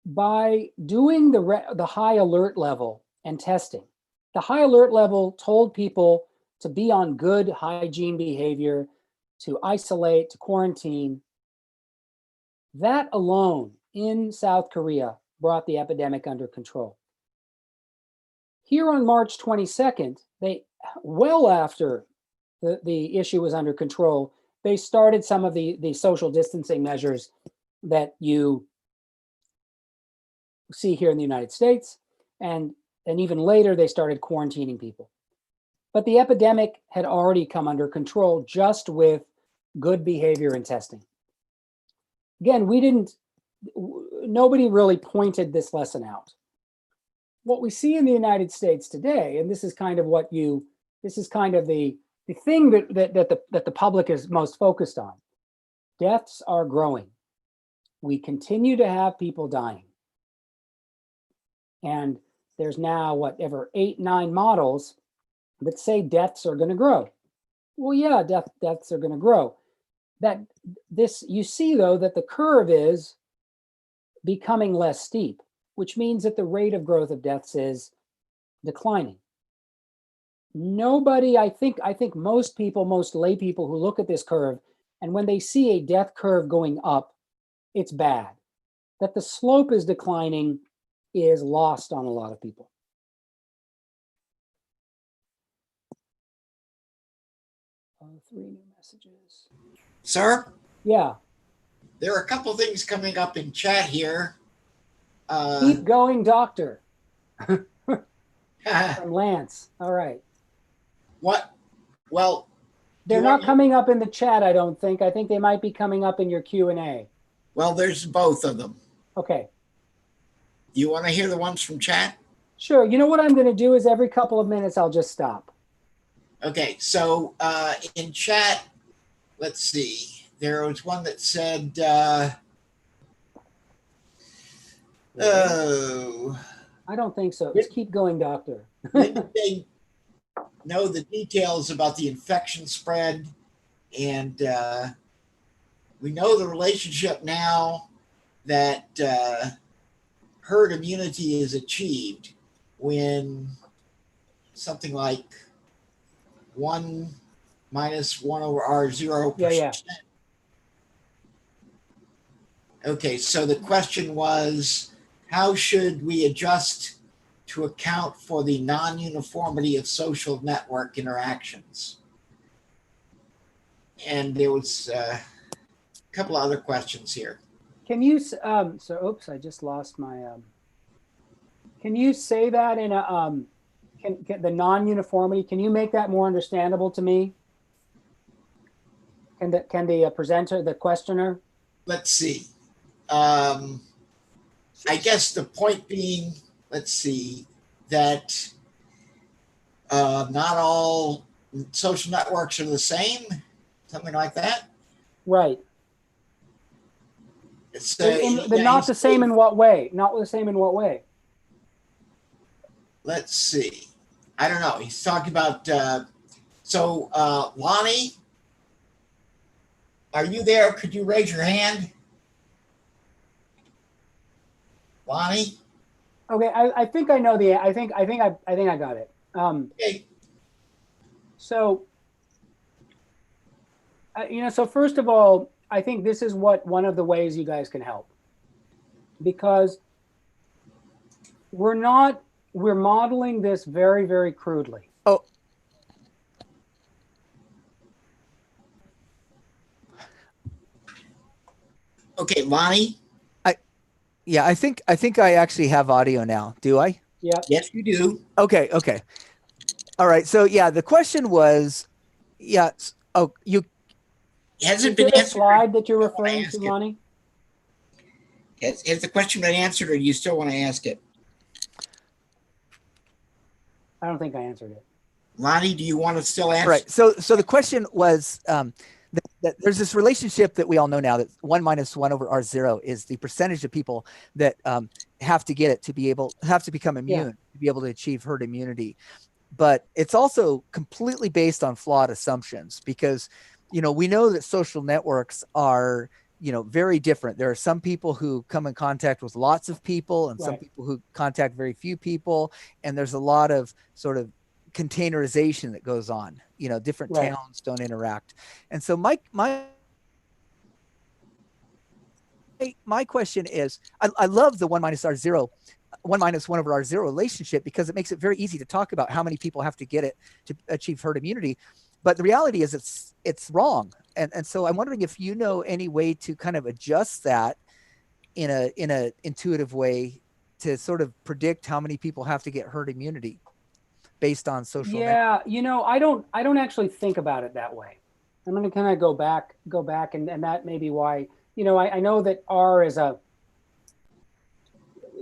By doing the high alert level and testing, the high alert level told people to be on good hygiene behavior, to isolate, to quarantine. That alone in South Korea brought the epidemic under control. Here on March 22nd, well after the issue was under control, they started some of the social distancing measures that you see here in the United States. And even later, they started quarantining people. But the epidemic had already come under control just with good behavior and testing. Again, nobody really pointed this lesson out. What we see in the United States today, and this is kind of the thing that the public is most focused on. Deaths are growing. We continue to have people dying. And there's now whatever 8, 9 models that say deaths are going to grow. Well, yeah, deaths are going to grow. You see though that the curve is becoming less steep, which means that the rate of growth of deaths is declining. Nobody, I think most people, most lay people who look at this curve, and when they see a death curve going up, it's bad. That the slope is declining is lost on a lot of people. Oh, 3 new messages. Sir? Yeah. There are a couple things coming up in chat here. Keep going, doctor. From Lance. All right. What? Well, they're not coming up in the chat, I don't think. I think they might be coming up in your Q&A. Well, there's both of them. Okay. You want to hear the ones from chat? Sure. You know what I'm going to do is every couple of minutes, I'll just stop. Okay. So in chat, let's see. There was one that said, I don't think so. Just keep going, doctor. They know the details about the infection spread, and we know the relationship now that herd immunity is achieved when something like 1 minus 1 over R0%. Yeah. Okay, so the question was, how should we adjust to account for the non-uniformity of social network interactions? And there was a couple of other questions here. Can you, oops, I just lost my, can you say that in a, can the non-uniformity, can you make that more understandable to me? Can the presenter, the questioner? Let's see. I guess the point being, let's see, that not all social networks are the same, something like that. Right. It's not the same in what way? Not the same in what way? Let's see. I don't know. He's talking about, Lonnie, are you there? Could you raise your hand? Lonnie? Okay, I think I know I think I got it. Okay. So, so first of all, I think this is one of the ways you guys can help, because we're modeling this very, very crudely. Oh. Okay, Lonnie? Yeah, I think I actually have audio now. Do I? Yeah. Yes, you do. Okay. All right. So yeah, the question was, Hasn't Is been there a answered. slide that you're referring to, Lonnie? Has the question been answered, or do you still want to ask it? I don't think I answered it. Lonnie, do you want to still answer? Right. So the question was that there's this relationship that we all know now, that 1 minus 1 over R0 is the percentage of people that have to get it to have to become immune to be able to achieve herd immunity. But it's also completely based on flawed assumptions, because we know that social networks are very different. There are some people who come in contact with lots of people, and some people who contact very few people, and there's a lot of sort of containerization that goes on. Different towns don't interact. And so my question is, I love the 1 minus 1 over R0 relationship, because it makes it very easy to talk about how many people have to get it to achieve herd immunity. But the reality is it's wrong. And so I'm wondering if you know any way to kind of adjust that in a intuitive way to sort of predict how many people have to get herd immunity based on social networks. I don't actually think about it that way. I'm going to kind of go back and that may be why, I know that R is the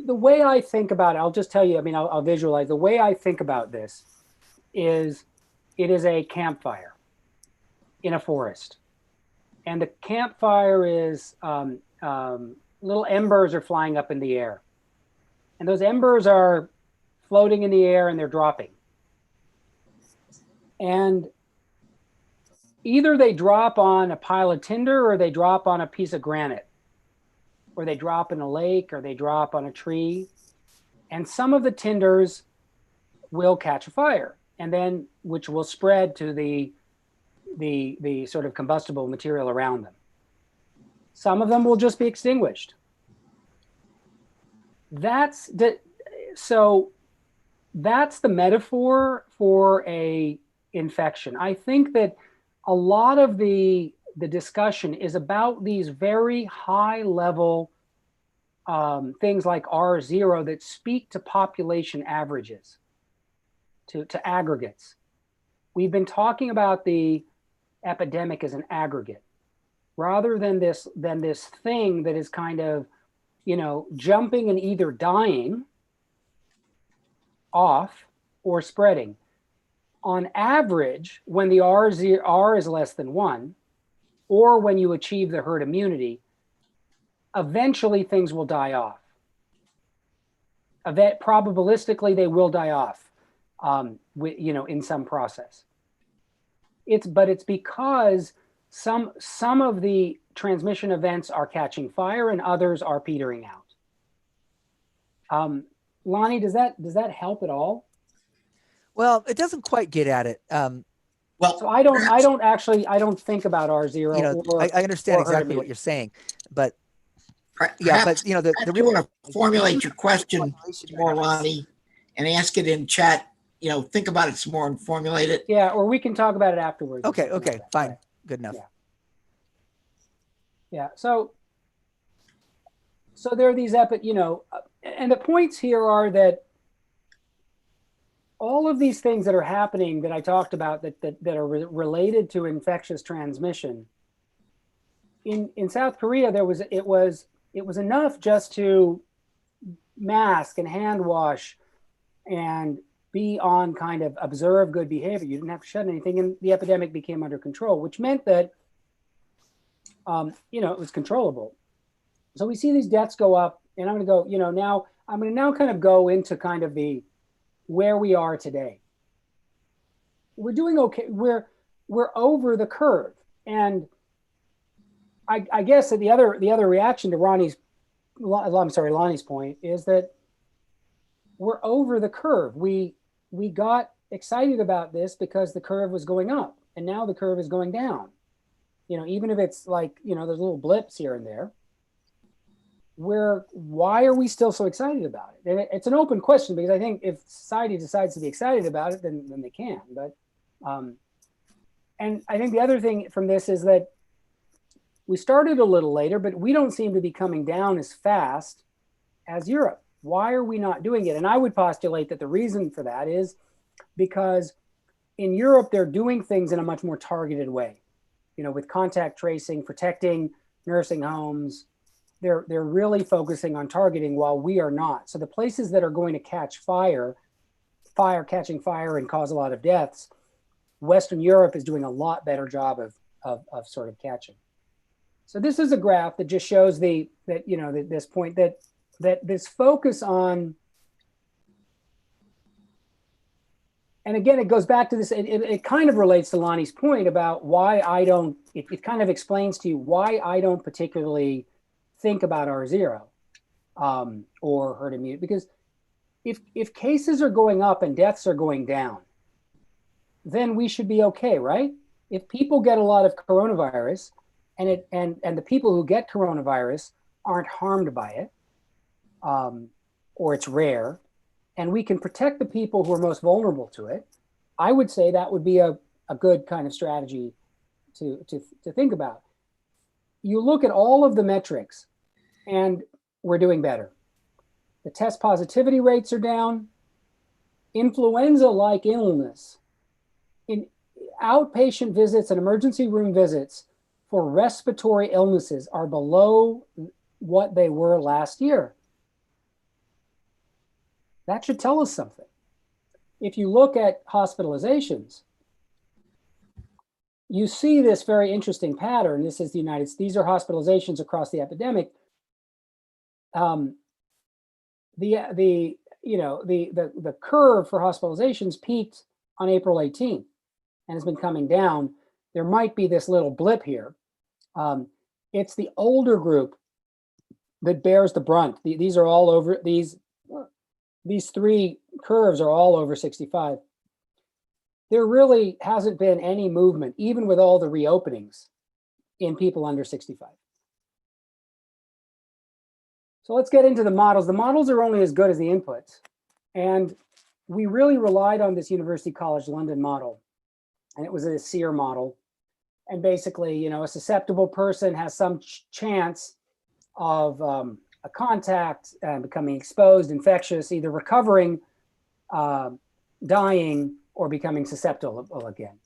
way I think about it, I'll just tell you, I'll visualize the way I think about this is it is a campfire in a forest. And the campfire is little embers are flying up in the air. And those embers are floating in the air and they're dropping. And either they drop on a pile of tinder, or they drop on a piece of granite, or they drop in a lake, or they drop on a tree. And some of the tinders will catch a fire, and then which will spread to the sort of combustible material around them. Some of them will just be extinguished. That's the metaphor for a infection. I think that a lot of the discussion is about these very high level things like R0 that speak to population averages, to aggregates. We've been talking about the epidemic as an aggregate, rather than this thing that is kind of, jumping and either dying off or spreading. On average, when the R is less than 1, or when you achieve the herd immunity, eventually things will die off. Probabilistically, they will die off, in some process. It's because some of the transmission events are catching fire and others are petering out. Lonnie, does that help at all? Well, it doesn't quite get at it. Well, So I don't think about R0. You know, or, I understand or exactly herd what you're saying, but yeah, but you know, the you want to formulate your question more, dynamics. Lonnie, and ask it in chat. You know, think about it some more and formulate it. Yeah, or we can talk about it afterwards. or Okay, something okay, like that. fine, Right. good enough. Yeah. Yeah. So there are these and the points here are that all of these things that are happening that I talked about that are related to infectious transmission in South Korea, it was enough just to mask and hand wash and be on kind of observe good behavior. You didn't have to shut anything, and the epidemic became under control, which meant that it was controllable. So we see these deaths go up, and I'm going to go, now I'm going to now kind of go into kind of the where we are today. We're doing okay. We're over the curve, and I guess that the other reaction to Lonnie's point is that we're over the curve. We got excited about this because the curve was going up, and now the curve is going down. Even if it's like, there's little blips here and there. Why are we still so excited about it? And it's an open question, because I think if society decides to be excited about it, then they can. But and I think the other thing from this is that we started a little later, but we don't seem to be coming down as fast as Europe. Why are we not doing it? And I would postulate that the reason for that is because in Europe, they're doing things in a much more targeted way, with contact tracing, protecting nursing homes. They're really focusing on targeting, while we are not. So the places that are going to catch catching fire and cause a lot of deaths, Western Europe is doing a lot better job of sort of catching. So this is a graph that just shows this point that this focus on, and again, it goes back to this, it kind of relates to Lonnie's point about why it kind of explains to you why I don't particularly think about R0 or herd immunity, because if cases are going up and deaths are going down, then we should be okay, right? If people get a lot of coronavirus and the people who get coronavirus aren't harmed by it, or it's rare, and we can protect the people who are most vulnerable to it, I would say that would be a good kind of strategy to think about. You look at all of the metrics, and we're doing better. The test positivity rates are down. Influenza-like illness in outpatient visits and emergency room visits for respiratory illnesses are below what they were last year. That should tell us something. If you look at hospitalizations, you see this very interesting pattern. This is these are hospitalizations across the epidemic. The curve for hospitalizations peaked on April 18th and has been coming down. There might be this little blip here. It's the older group that bears the brunt. These are all over, these three curves are all over 65. There really hasn't been any movement, even with all the reopenings, in people under 65. So let's get into the models. The models are only as good as the inputs. And we really relied on this University College London model. And it was a SEER model. And basically, a susceptible person has some chance of a contact and becoming exposed, infectious, either recovering, dying, or becoming susceptible again.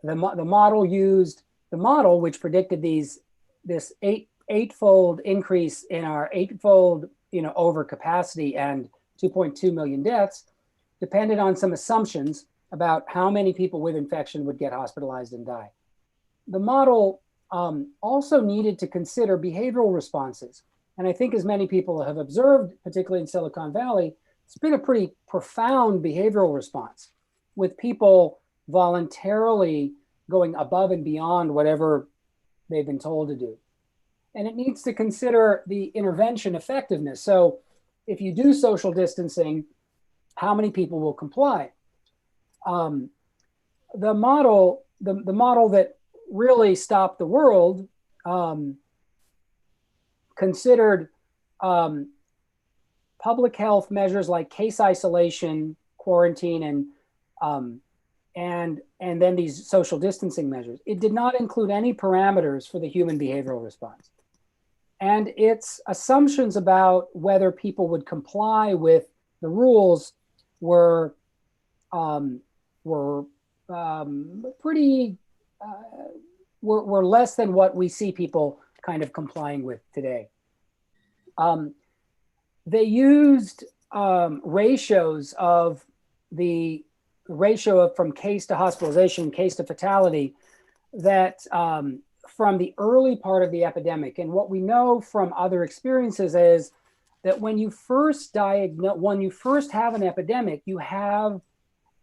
The model which predicted this eightfold increase in our eightfold overcapacity and 2.2 million deaths depended on some assumptions about how many people with infection would get hospitalized and die. The model also needed to consider behavioral responses. And I think, as many people have observed, particularly in Silicon Valley, it's been a pretty profound behavioral response, with people voluntarily going above and beyond whatever they've been told to do. And it needs to consider the intervention effectiveness. So if you do social distancing, how many people will comply? The model that really stopped the world considered public health measures like case isolation, quarantine, and then these social distancing measures. It did not include any parameters for the human behavioral response. And its assumptions about whether people would comply with the rules were less than what we see people kind of complying with today. They used ratios of the ratio of from case to hospitalization, case to fatality, that from the early part of the epidemic. And what we know from other experiences is that when you first have an epidemic, you have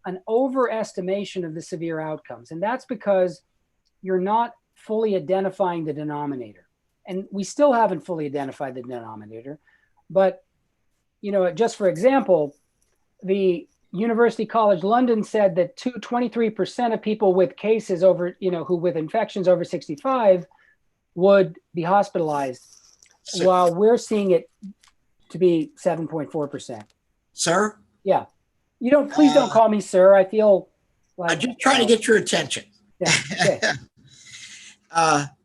an overestimation of the severe outcomes. And that's because you're not fully identifying the denominator. And we still haven't fully identified the denominator. But, just for example, the University College London said that 23% of people with cases over, who with infections over 65 would be hospitalized, while we're seeing it to be 7.4%. Sir? Yeah. Please don't call me sir. I feel like I'm just trying to get your attention. Yeah. Okay.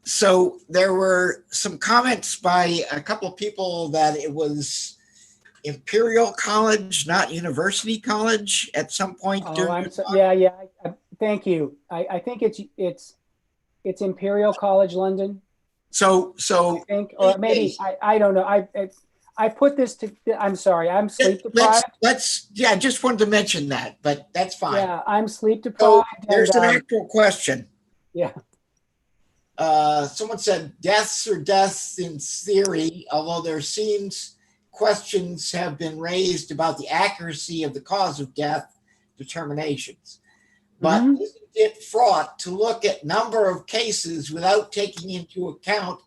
So there were some comments by a couple of people that it was Imperial College, not University College at some point. Thank you. I think it's Imperial College London. So I think, or maybe I don't know. I put this to. I'm sorry. I'm sleep deprived. Just wanted to mention that, but that's fine. Yeah, I'm sleep deprived. So there's an actual question. Yeah. Someone said deaths are deaths in theory, although there seems questions have been raised about the accuracy of the cause of death determinations. But isn't it fraught to look at number of cases without taking into account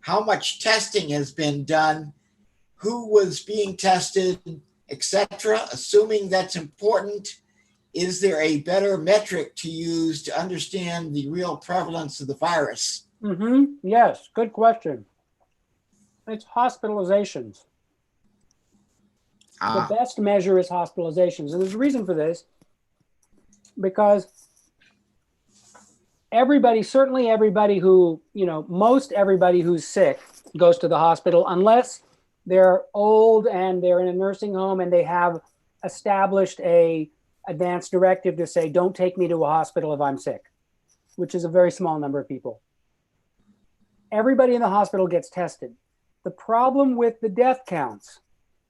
how much testing has been done, who was being tested, etc.? Assuming that's important, is there a better metric to use to understand the real prevalence of the virus? Yes, good question. It's hospitalizations. The best measure is hospitalizations. And there's a reason for this, because certainly everybody who, most everybody who's sick goes to the hospital, unless they're old and they're in a nursing home and they have established a advanced directive to say, don't take me to a hospital if I'm sick, which is a very small number of people. Everybody in the hospital gets tested. The problem with the death counts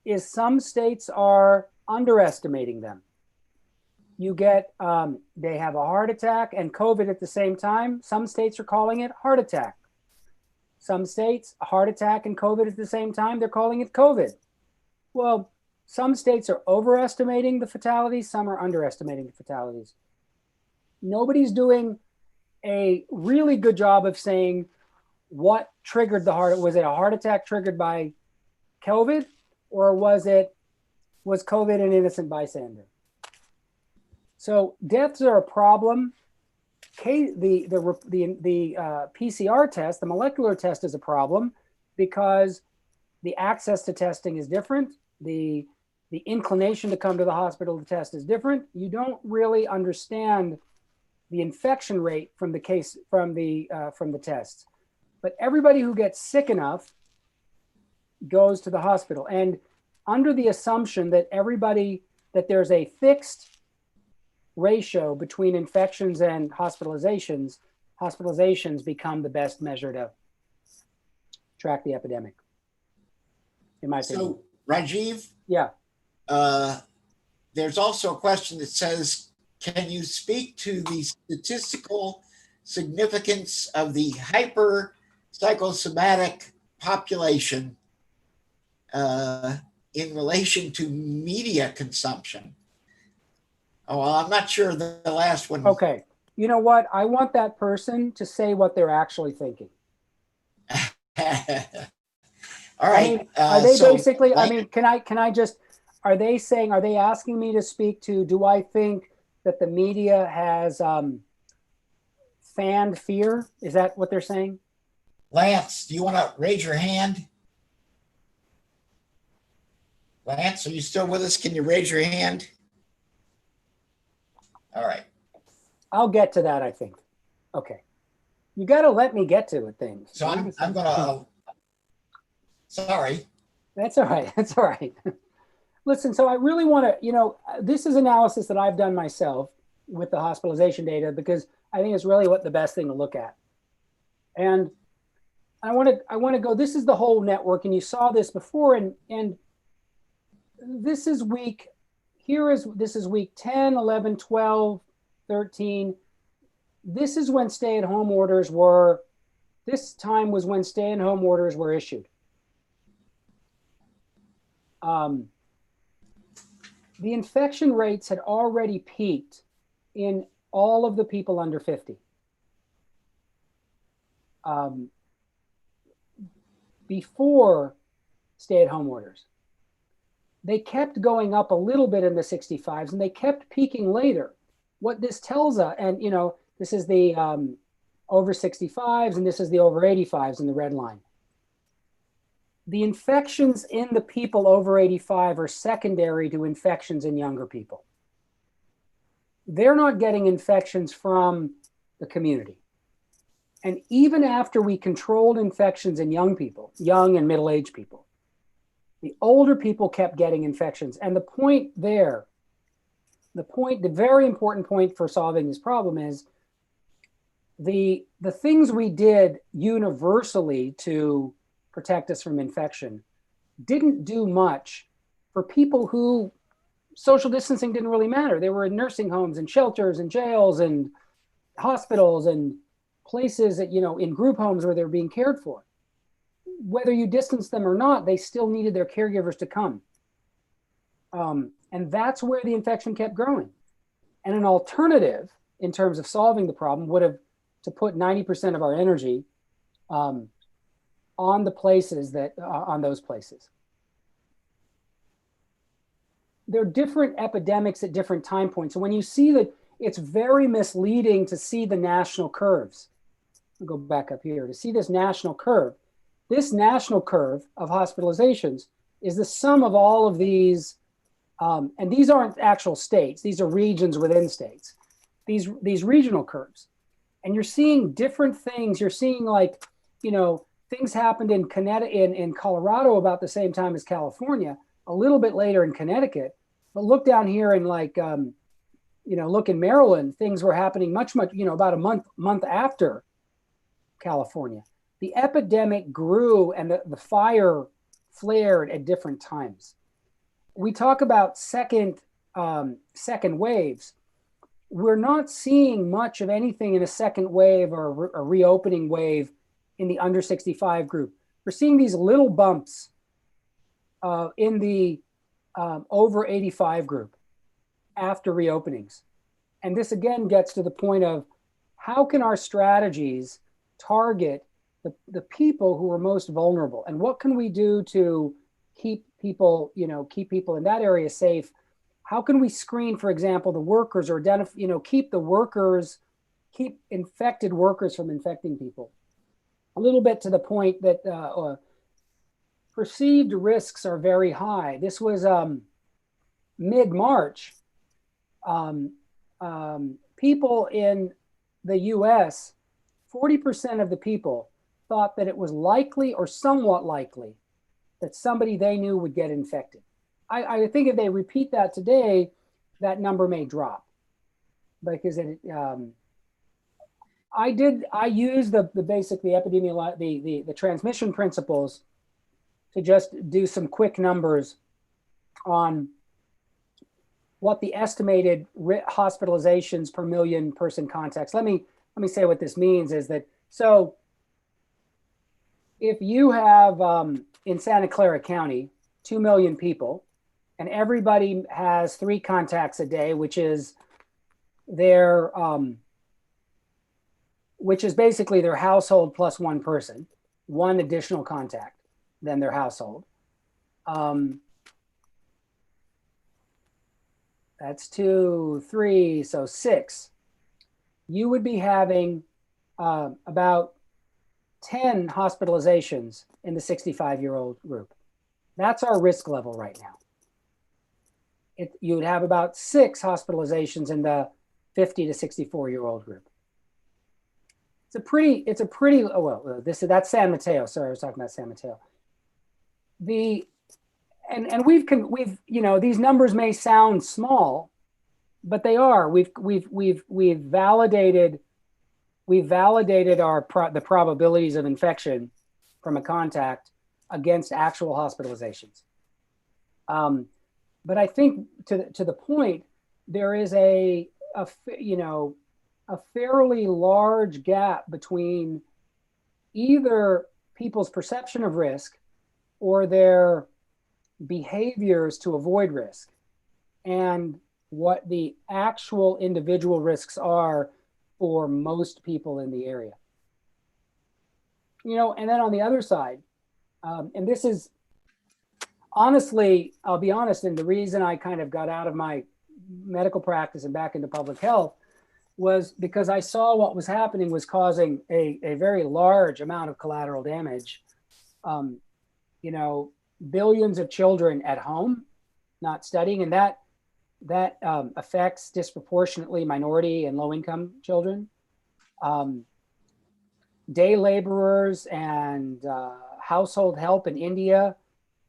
is some states are underestimating them. You get, they have a heart attack and COVID at the same time. Some states are calling it heart attack. Some states, a heart attack and COVID at the same time, they're calling it COVID. Well, some states are overestimating the fatalities, some are underestimating the fatalities. Nobody's doing a really good job of saying what triggered the heart. Was it a heart attack triggered by COVID, or was COVID an innocent bystander? So deaths are a problem. The PCR test, the molecular test, is a problem because the access to testing is different. The inclination to come to the hospital to test is different. You don't really understand the infection rate from the tests. But everybody who gets sick enough goes to the hospital. And under the assumption that there's a fixed ratio between infections and hospitalizations become the best measure to track the epidemic, in my opinion. So, Rajiv? Yeah. There's also a question that says, can you speak to the statistical significance of the hyperpsychosomatic population in relation to media consumption? Oh, well, I'm not sure the last one. Okay. You know what? I want that person to say what they're actually thinking. All I right. mean, are they so basically, I like- mean, can I just, are they asking me to speak to, do I think that the media has fanned fear? Is that what they're saying? Lance, do you want to raise your hand? Lance, are you still with us? Can you raise your hand? All right. I'll get to that, I think. Okay. You got to let me get to it, things. So I'm going to, sorry. That's all right. That's all right. Listen, so I really want to, you know, this is analysis that I've done myself with the hospitalization data because I think it's really what the best thing to look at. And I want to go, this is the whole network, and you saw this before, and this is week, this is week 10, 11, 12, 13. This is when stay-at-home orders were, this time was when stay-at-home orders were issued. The infection rates had already peaked in all of the people under 50. Before stay-at-home orders. They kept going up a little bit in the 65s and they kept peaking later. What this tells us, and you know, this is the over 65s and this is the over 85s in the red line. The infections in the people over 85 are secondary to infections in younger people. They're not getting infections from the community. And even after we controlled infections in young people, young and middle-aged people, the older people kept getting infections. And the point there, the very important point for solving this problem is the things we did universally to protect us from infection didn't do much for people who social distancing didn't really matter. They were in nursing homes and shelters and jails and hospitals and places that, you know, in group homes where they're being cared for. Whether you distance them or not, they still needed their caregivers to come. And that's where the infection kept growing. And an alternative in terms of solving the problem would have to put 90% of our energy on the places that, on those places. There are different epidemics at different time points. So when you see that, it's very misleading to see the national curves. I'll go back up here to see this national curve. This national curve of hospitalizations is the sum of all of these, and these aren't actual states, these are regions within states, these regional curves. And you're seeing different things. You're seeing, like, you know, things happened in Connecticut, in Colorado about the same time as California, a little bit later in Connecticut. But look down here in, like, you know, look in Maryland, things were happening much, you know, about a month after California. The epidemic grew and the fire flared at different times. We talk about second waves. We're not seeing much of anything in a second wave or a reopening wave in the under 65 group. We're seeing these little bumps in the over 85 group after reopenings. And this again gets to the point of how can our strategies target the people who are most vulnerable, and what can we do to keep people, you know, keep people in that area safe? How can we screen, for example, the workers, or identify, you know, keep infected workers from infecting people? A little bit to the point that perceived risks are very high. This was mid-March. People in the US, 40% of the people thought that it was likely or somewhat likely that somebody they knew would get infected. I think if they repeat that today, that number may drop, because I used the transmission principles to just do some quick numbers on what the estimated hospitalizations per million person context. Let me say what this means is that, so if you have in Santa Clara County 2 million people, and everybody has 3 contacts a day, which is their which is basically their household plus one person, one additional contact than their household. That's 2, 3, so 6. You would be having about 10 hospitalizations in the 65-year-old group. That's our risk level right now. You would have about 6 hospitalizations in the 50 to 64-year-old group. It's a pretty, oh, well, that's San Mateo. Sorry, I was talking about San Mateo. And we've, you know, these numbers may sound small, but they are. We've validated the probabilities of infection from a contact against actual hospitalizations. But I think to the point, there is a fairly large gap between either people's perception of risk or their behaviors to avoid risk and what the actual individual risks are for most people in the area. You know, and then on the other side, and this is honestly, I'll be honest, and the reason I kind of got out of my medical practice and back into public health was because I saw what was happening was causing a very large amount of collateral damage. You know, billions of children at home not studying, and that affects disproportionately minority and low-income children. Day laborers and household help in India,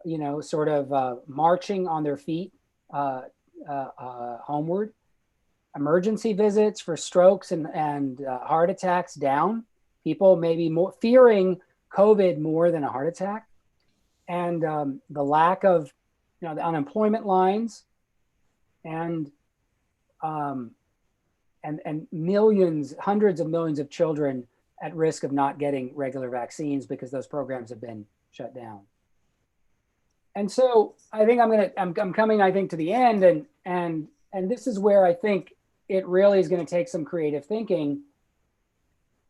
you know, sort of marching on their feet homeward. Emergency visits for strokes and heart attacks down. People maybe more fearing COVID more than a heart attack. And the lack of, you know, the unemployment lines and millions, hundreds of millions of children at risk of not getting regular vaccines because those programs have been shut down. And so I think I'm coming, I think, to the end, and this is where I think it really is going to take some creative thinking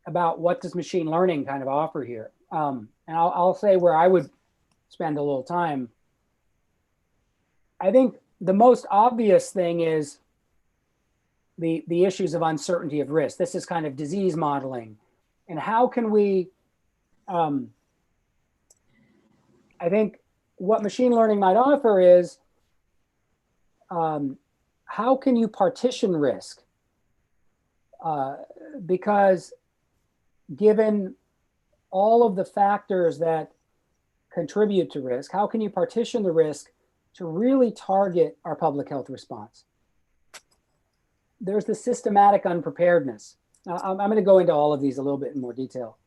about what does machine learning kind of offer here. And I'll say where I would spend a little time. I think the most obvious thing is the issues of uncertainty of risk. This is kind of disease modeling. And how can we, I think what machine learning might offer is, how can you partition risk? Because given all of the factors that contribute to risk, how can you partition the risk to really target our public health response? There's the systematic unpreparedness. Now, I'm going to go into all of these a little bit in more detail.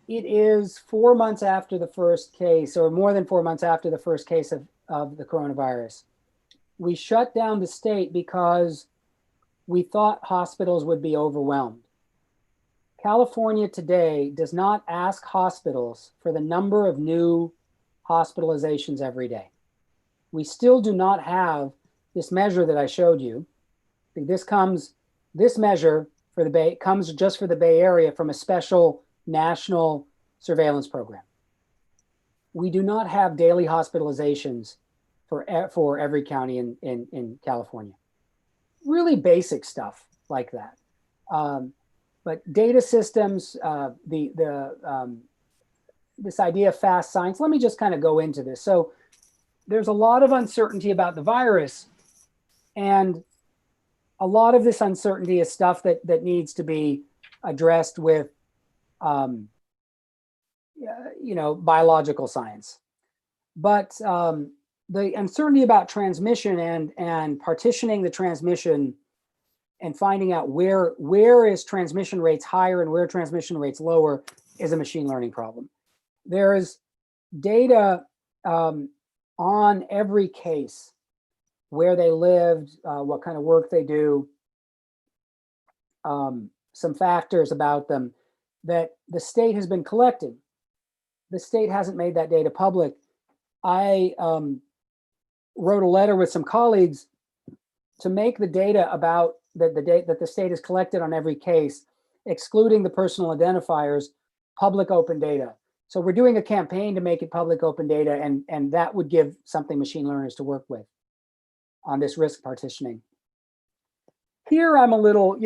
It is 4 months after the first case, or more than 4 months after the first case of the coronavirus. We shut down the state because we thought hospitals would be overwhelmed. California today does not ask hospitals for the number of new hospitalizations every day. We still do not have this measure that I showed you. This measure for the Bay comes just for the Bay Area from a special national surveillance program. We do not have daily hospitalizations for every county in California. Really basic stuff like that. But data systems, this idea of fast science, let me just kind of go into this. So there's a lot of uncertainty about the virus, and a lot of this uncertainty is stuff that needs to be addressed with you know, biological science. But the uncertainty about transmission and partitioning the transmission and finding out where is transmission rates higher and where transmission rates lower is a machine learning problem. There is data on every case, where they lived, what kind of work they do, some factors about them that the state has been collecting. The state hasn't made that data public. I wrote a letter with some colleagues to make the data about that the data that the state has collected on every case, excluding the personal identifiers, public open data. So we're doing a campaign to make it public open data, and that would give something machine learners to work with on this risk partitioning. Here I'm a little,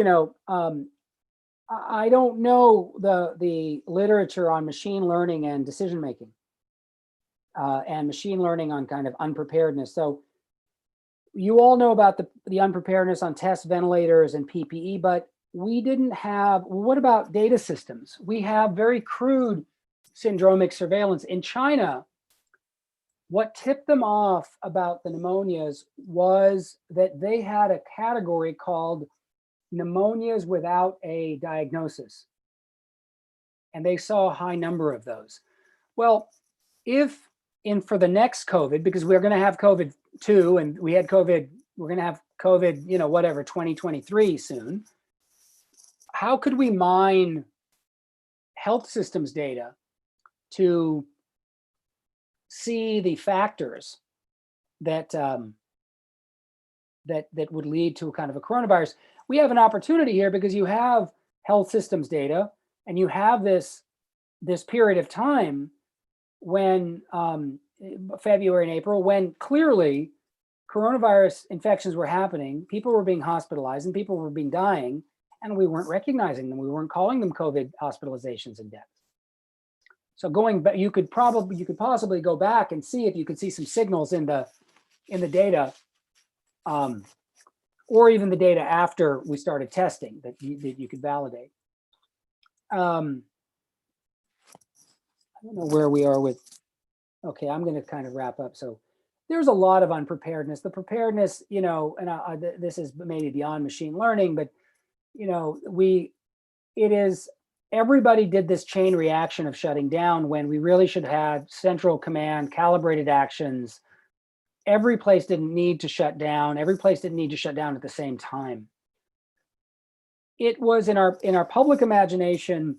I don't know the literature on machine learning and decision making, and machine learning on kind of unpreparedness. So you all know about the unpreparedness on test ventilators and PPE, but we didn't have, what about data systems? We have very crude syndromic surveillance. In China, what tipped them off about the pneumonias was that they had a category called pneumonias without a diagnosis. And they saw a high number of those. Well, for the next COVID, because we're going to have COVID 2 and we had COVID, we're going to have COVID, 2023 soon. How could we mine health systems data to see the factors that that would lead to a kind of a coronavirus? We have an opportunity here because you have health systems data and you have this period of time when February and April, when clearly coronavirus infections were happening, people were being hospitalized and people were dying, and we weren't recognizing them. We weren't calling them COVID hospitalizations and deaths. So going back, you could possibly go back and see if you could see some signals in the data, or even the data after we started testing that you could validate. I don't know where we are with. Okay, I'm going to kind of wrap up. So there's a lot of unpreparedness. The preparedness, and this is maybe beyond machine learning, but everybody did this chain reaction of shutting down when we really should have central command, calibrated actions. Every place didn't need to shut down. Every place didn't need to shut down at the same time. It was in our public imagination,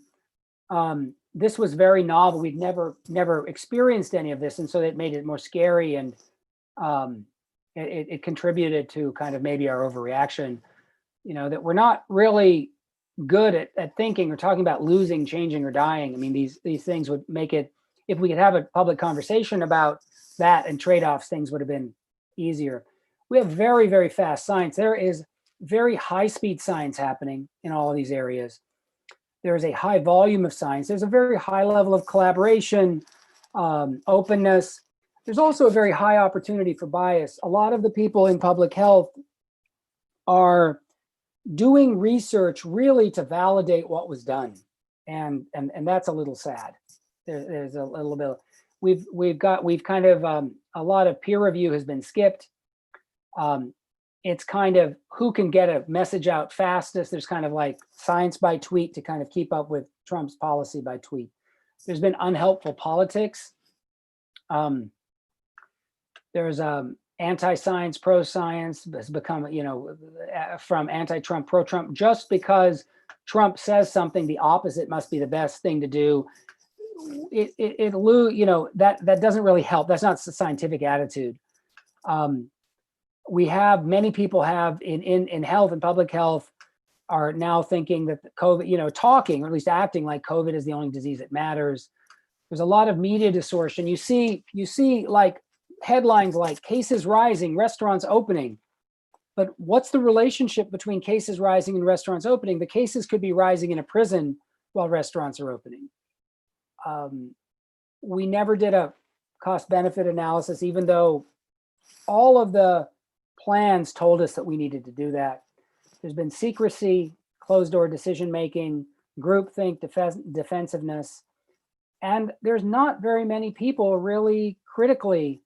this was very novel. We'd never experienced any of this, and so it made it more scary, and it contributed to kind of maybe our overreaction. That we're not really good at thinking or talking about losing, changing, or dying. I mean, these things would make it, if we could have a public conversation about that and trade-offs, things would have been easier. We have very, very fast science. There is very high-speed science happening in all of these areas. There is a high volume of science. There's a very high level of collaboration, openness. There's also a very high opportunity for bias. A lot of the people in public health are doing research really to validate what was done, and that's a little sad. There's a little bit. We've kind of a lot of peer review has been skipped. It's kind of who can get a message out fastest. There's kind of like science by tweet to kind of keep up with Trump's policy by tweet. There's been unhelpful politics. There's anti-science, pro-science has become, from anti-Trump, pro-Trump. Just because Trump says something, the opposite must be the best thing to do. That doesn't really help. That's not a scientific attitude. We have, many people have in health and public health are now thinking that COVID, talking or at least acting like COVID is the only disease that matters. There's a lot of media distortion. You see like headlines like cases rising, restaurants opening. But what's the relationship between cases rising and restaurants opening? The cases could be rising in a prison while restaurants are opening. We never did a cost benefit analysis, even though all of the plans told us that we needed to do that. There's been secrecy, closed door decision making, groupthink, defensiveness, and there's not very many people really critically.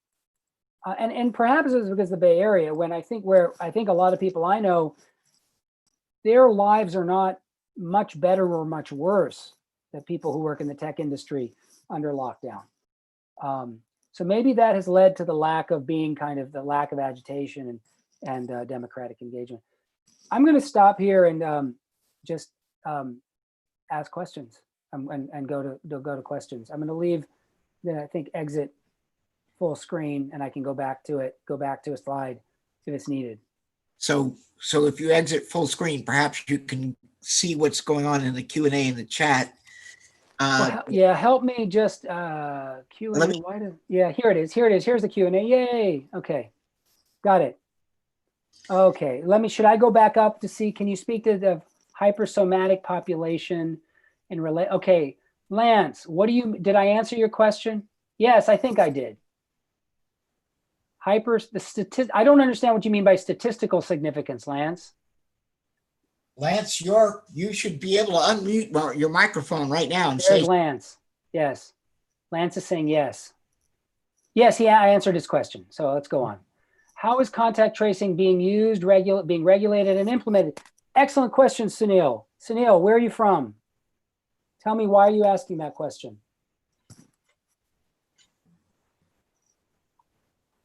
And perhaps it's because of the Bay Area, when I think a lot of people I know, their lives are not much better or much worse than people who work in the tech industry under lockdown. So maybe that has led to the lack of agitation and democratic engagement. I'm going to stop here and just ask questions and go to questions. I'm going to leave exit full screen, and I can go back to a slide if it's needed. So if you exit full screen, perhaps you can see what's going on in the Q&A in the chat. Yeah, help me just Q&A. Yeah, here it is. Here's the Q&A. Yay. Okay, got it. Okay, should I go back up to see, can you speak to the hypersomatic population and relate? Okay, Lance, did I answer your question? Yes, I think I did. I don't understand what you mean by statistical significance, Lance. Lance, you should be able to unmute your microphone right now and There's say. Lance. Yes. Lance is saying yes. Yes, I answered his question. So let's go on. How is contact tracing being used, being regulated and implemented? Excellent question, Sunil. Sunil, where are you from? Tell me, why are you asking that question?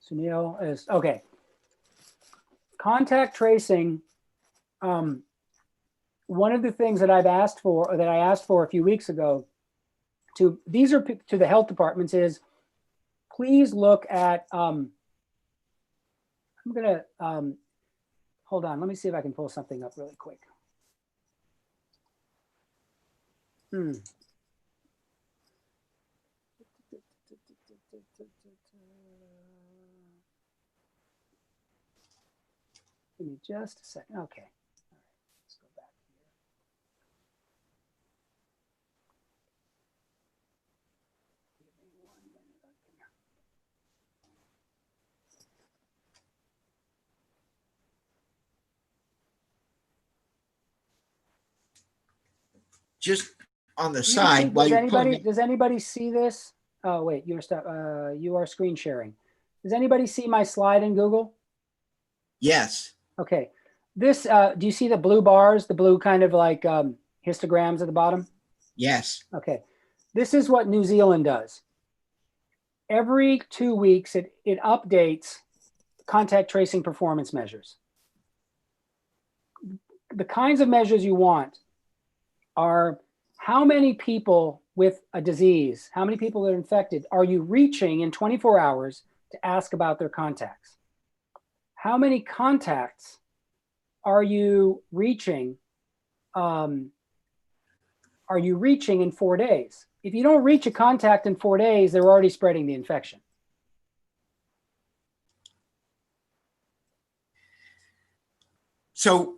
Sunil is, okay. Contact tracing, one of the things that I asked for a few weeks ago to the health departments is, please look at, I'm gonna, hold on, let me see if I can pull something up really quick. Give me just a second. Okay. All right. Let's go back here. Give me 1 minute. Just on the side, does anybody see this? Oh wait, you are screen sharing. Does anybody see my slide in Google? Yes. Okay. This, do you see the blue bars, the blue kind of like histograms at the bottom? Yes. Okay. This is what New Zealand does. Every 2 weeks, it updates contact tracing performance measures. The kinds of measures you want are how many people with a disease, how many people that are infected, are you reaching in 24 hours to ask about their contacts? How many contacts are you reaching? In 4 days? If you don't reach a contact in 4 days, they're already spreading the infection. So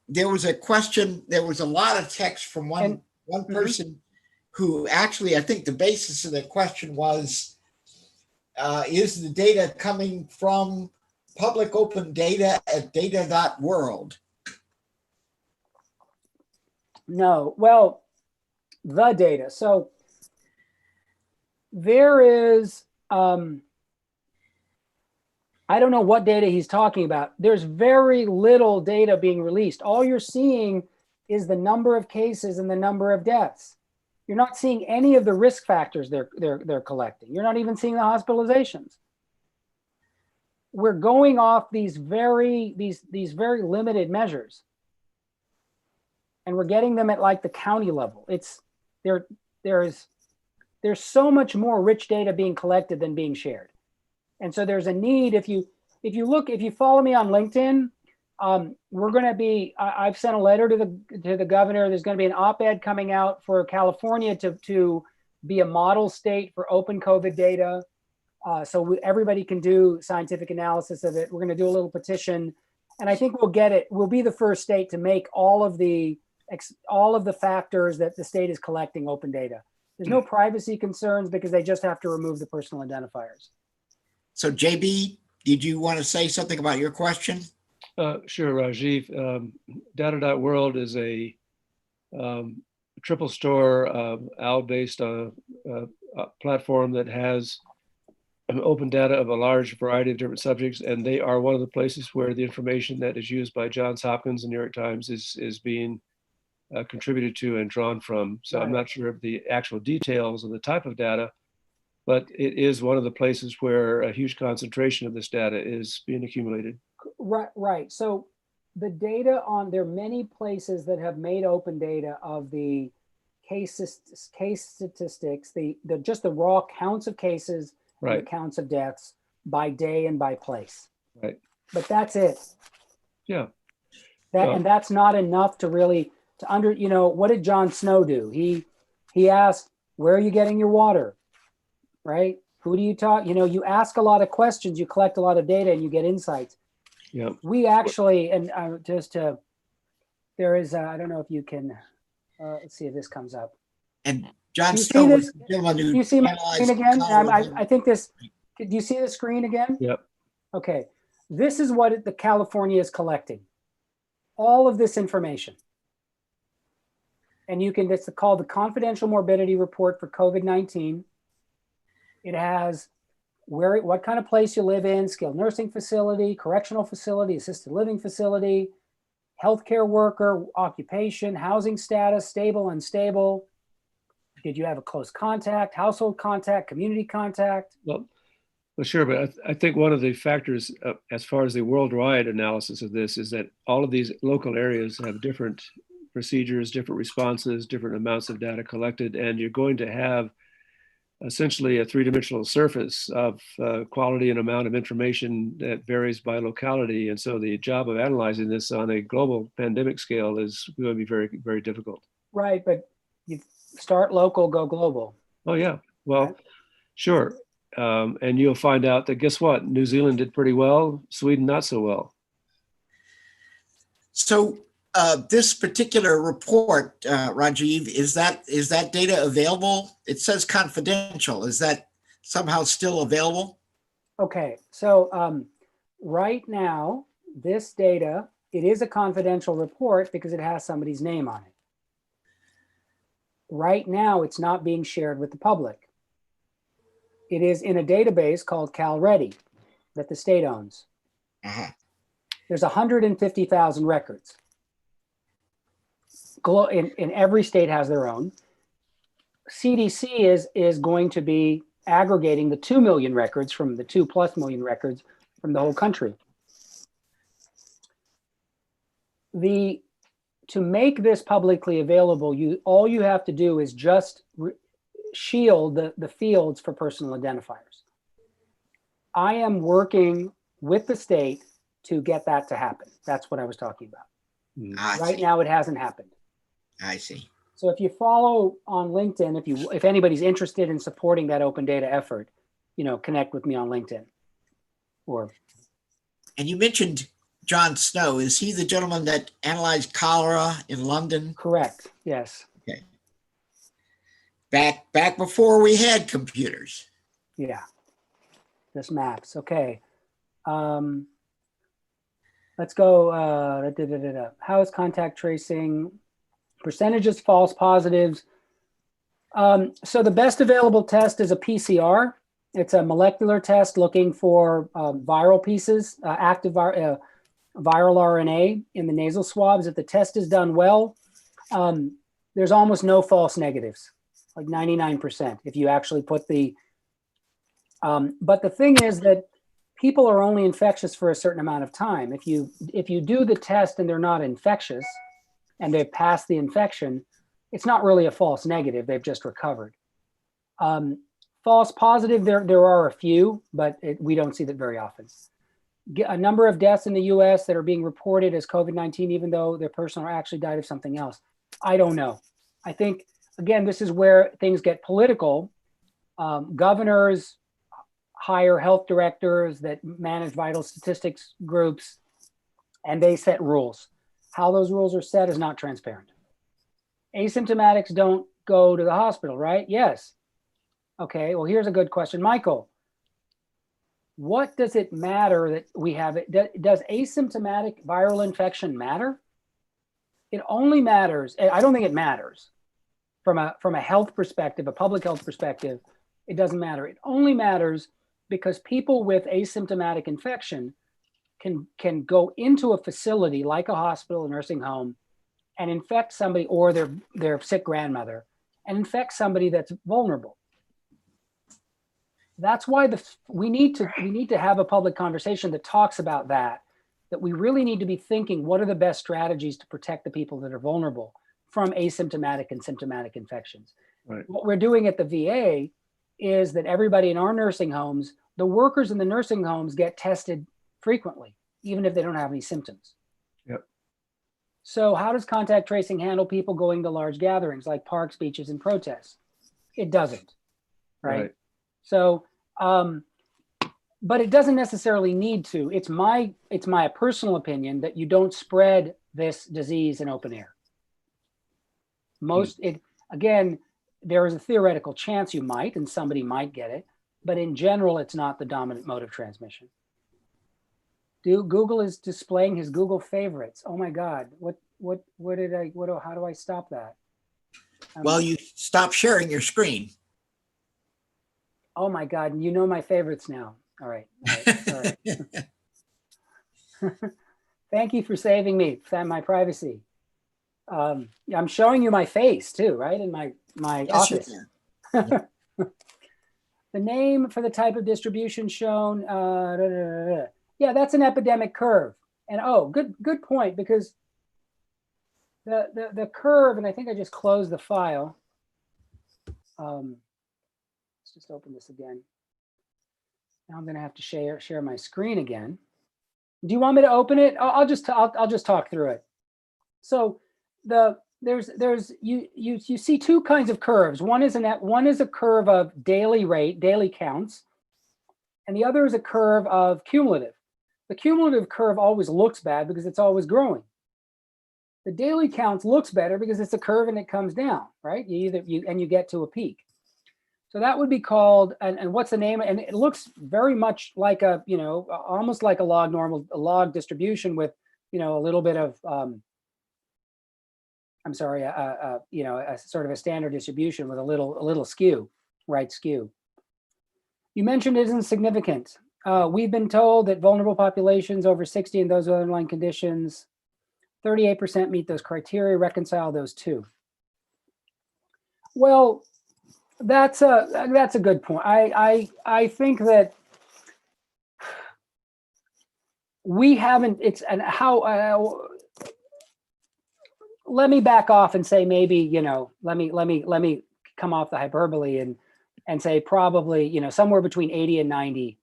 there was a question. There was a lot of text from one person who actually, I think the basis of the question was, is the data coming from public open data at data.world? No, well, the data. So there is, I don't know what data he's talking about. There's very little data being released. All you're seeing is the number of cases and the number of deaths. You're not seeing any of the risk factors they're collecting. You're not even seeing the hospitalizations. We're going off these very limited measures, and we're getting them at like the county level. There's so much more rich data being collected than being shared. And so there's a need, if you follow me on LinkedIn, we're going to be, I've sent a letter to the governor. There's going to be an op-ed coming out for California to be a model state for open COVID data. So everybody can do scientific analysis of it. We're going to do a little petition, and I think we'll get it. We'll be the first state to make all of the factors that the state is collecting open data. There's no privacy concerns because they just have to remove the personal identifiers. So JB, did you want to say something about your question? Sure, Rajiv. Data.world is a triple store OWL-based platform that has open data of a large variety of different subjects, and they are one of the places where the information that is used by Johns Hopkins and New York Times is being contributed to and drawn from. So I'm not sure of the actual details of the type of data, but it is one of the places where a huge concentration of this data is being accumulated. Right. So the data there are many places that have made open data of the case statistics, just the raw counts of cases, and the counts of deaths by day and by place. Right. But that's it. Yeah. And that's not enough to really what did Jon Snow do? He asked, where are you getting your water? Right? Who do you talk? You ask a lot of questions, you collect a lot of data, and you get insights. Yeah. We actually, and there is, I don't know if you can, let's see if this comes up. And Jon Do you Snow see was this? the gentleman who Do you see my analyzed screen again? cholera. I think this, do you see the screen again? Yep. Okay. This is what the California is collecting. All of this information. And it's called the Confidential Morbidity Report for COVID-19. It has what kind of place you live in, skilled nursing facility, correctional facility, assisted living facility, healthcare worker, occupation, housing status, stable, unstable. Did you have a close contact, household contact, community contact? Well, sure, but I think one of the factors as far as the worldwide analysis of this is that all of these local areas have different procedures, different responses, different amounts of data collected, and you're going to have essentially a three-dimensional surface of quality and amount of information that varies by locality. And so the job of analyzing this on a global pandemic scale is going to be very, very difficult. Right, but you start local, go global. Oh yeah, well, sure. And you'll find out that, guess what? New Zealand did pretty well, Sweden not so well. So this particular report, Rajiv, is that data available? It says confidential. Is that somehow still available? Okay, so right now, this data, it is a confidential report because it has somebody's name on it. Right now, it's not being shared with the public. It is in a database called CalReady that the state owns. There's 150,000 records. In every state has their own. CDC is going to be aggregating the 2 million records from the 2+ million records from the whole country. To make this publicly available, all you have to do is just shield the fields for personal identifiers. I am working with the state to get that to happen. That's what I was talking about. Right now, it hasn't happened. I see. So if you follow on LinkedIn, if anybody's interested in supporting that open data effort, connect with me on LinkedIn. And you mentioned Jon Snow. Is he the gentleman that analyzed cholera in London? Correct. Yes. Okay. Back before we had computers. Yeah. This maps. Okay. Let's go. How is contact tracing? Percentages, false positives. So the best available test is a PCR. It's a molecular test looking for viral pieces, active viral RNA in the nasal swabs. If the test is done well, there's almost no false negatives, like 99%, if you actually put but the thing is that people are only infectious for a certain amount of time. If you do the test and they're not infectious, and they've passed the infection, it's not really a false negative, they've just recovered. False positive, there are a few, but we don't see that very often. A number of deaths in the US that are being reported as COVID-19, even though their person actually died of something else. I don't know. I think, again, this is where things get political. Governors hire health directors that manage vital statistics groups, and they set rules. How those rules are set is not transparent. Asymptomatics don't go to the hospital, right? Yes. Okay, well, here's a good question. Michael, what does it matter that we have it? Does asymptomatic viral infection matter? It only matters, I don't think it matters from a health perspective, a public health perspective, it doesn't matter. It only matters because people with asymptomatic infection can go into a facility like a hospital, a nursing home, and infect somebody or their sick grandmother and infect somebody that's vulnerable. That's why we need to have a public conversation that talks about that we really need to be thinking, what are the best strategies to protect the people that are vulnerable from asymptomatic and symptomatic infections? Right. What we're doing at the VA is that everybody in our nursing homes, the workers in the nursing homes get tested frequently, even if they don't have any symptoms. So how does contact tracing handle people going to large gatherings like parks, beaches, and protests? It doesn't, right? So, but it doesn't necessarily need to. It's my personal opinion that you don't spread this disease in open air. Again, there is a theoretical chance you might, and somebody might get it, but in general, it's not the dominant mode of transmission. Google is displaying his Google favorites. Oh my God, how do I stop that? Well, you stop sharing your screen. Oh my God, you know my favorites now. All right. Thank you for saving me, my privacy. I'm showing you my face too, right? In my Yes, office. The name for the type of distribution shown, yeah, that's an epidemic curve. And oh, good point, because the curve, and I think I just closed the file. Let's just open this again. Now I'm going to have to share my screen again. Do you want me to open it? I'll just talk through it. So you see two kinds of curves. One is a curve of daily counts, and the other is a curve of cumulative. The cumulative curve always looks bad because it's always growing. The daily counts looks better because it's a curve and it comes down, right? You get to a peak. So that would be called, and what's the name? And it looks very much like almost like a log distribution with, a little bit of, a sort of a standard distribution with a little skew, right skew. You mentioned it isn't significant. We've been told that vulnerable populations over 60 and those with underlying conditions, 38% meet those criteria. Reconcile those two. Well, that's a good point. I think that we haven't. Let me back off and say maybe let me come off the hyperbole and say probably somewhere between 80 and 90%.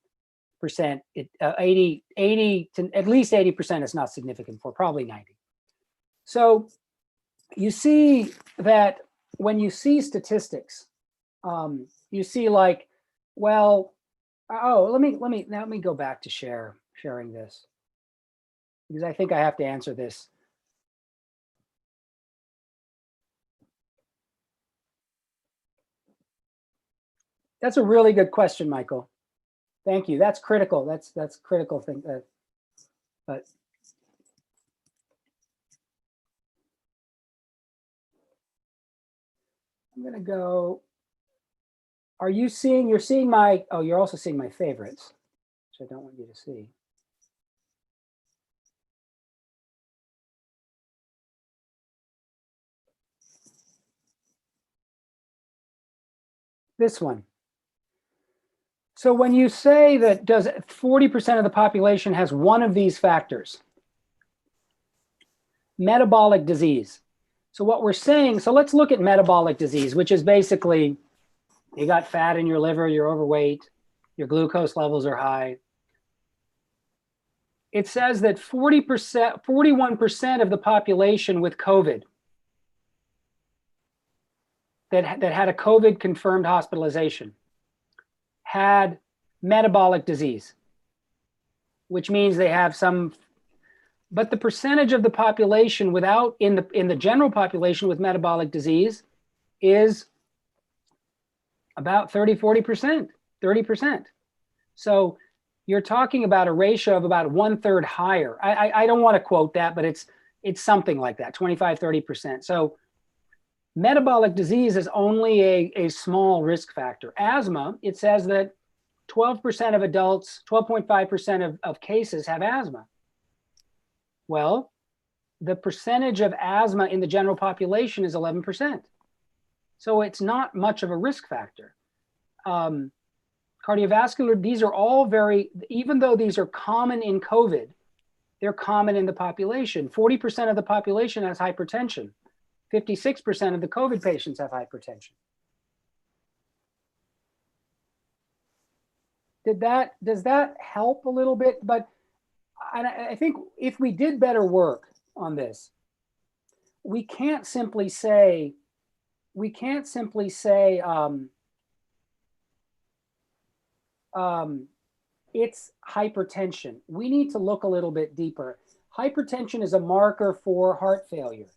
80 to at least 80% is not significant for, probably 90. So you see that when you see statistics, you see like, well, let me go back to sharing this, because I think I have to answer this. That's a really good question, Michael. Thank you. That's critical. That's critical thing. But I'm gonna go. You're seeing my, you're also seeing my favorites, which I don't want you to see. This one. So when you say that does 40% of the population has one of these factors, metabolic disease. So what we're saying, so let's look at metabolic disease, which is basically you got fat in your liver, you're overweight, your glucose levels are high. It says that 41% of the population with COVID that had a COVID confirmed hospitalization had metabolic disease, which means they have some, but the percentage of the population in the general population with metabolic disease is about 30% 40%. So you're talking about a ratio of about 1/3 higher. I don't want to quote that, but it's something like that, 25-30%. So metabolic disease is only a small risk factor. Asthma, it says that 12% of adults, 12.5% of cases have asthma. Well, the percentage of asthma in the general population is 11%. So it's not much of a risk factor. Cardiovascular, these are all even though these are common in COVID, they're common in the population. 40% of the population has hypertension. 56% of the COVID patients have hypertension. Does that help a little bit? But I think if we did better work on this, we can't simply say, it's hypertension. We need to look a little bit deeper. Hypertension is a marker for heart failure.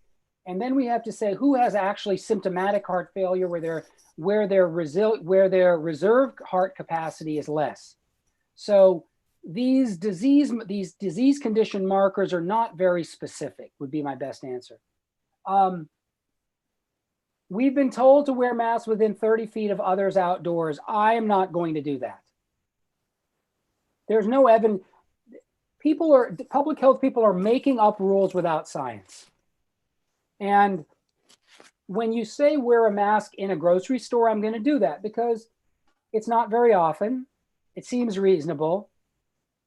And then we have to say who has actually symptomatic heart failure where their reserve heart capacity is less. So these disease condition markers are not very specific, would be my best answer. We've been told to wear masks within 30 feet of others outdoors. I am not going to do that. There's no evidence. Public health people are making up rules without science. And when you say wear a mask in a grocery store, I'm going to do that because it's not very often. It seems reasonable.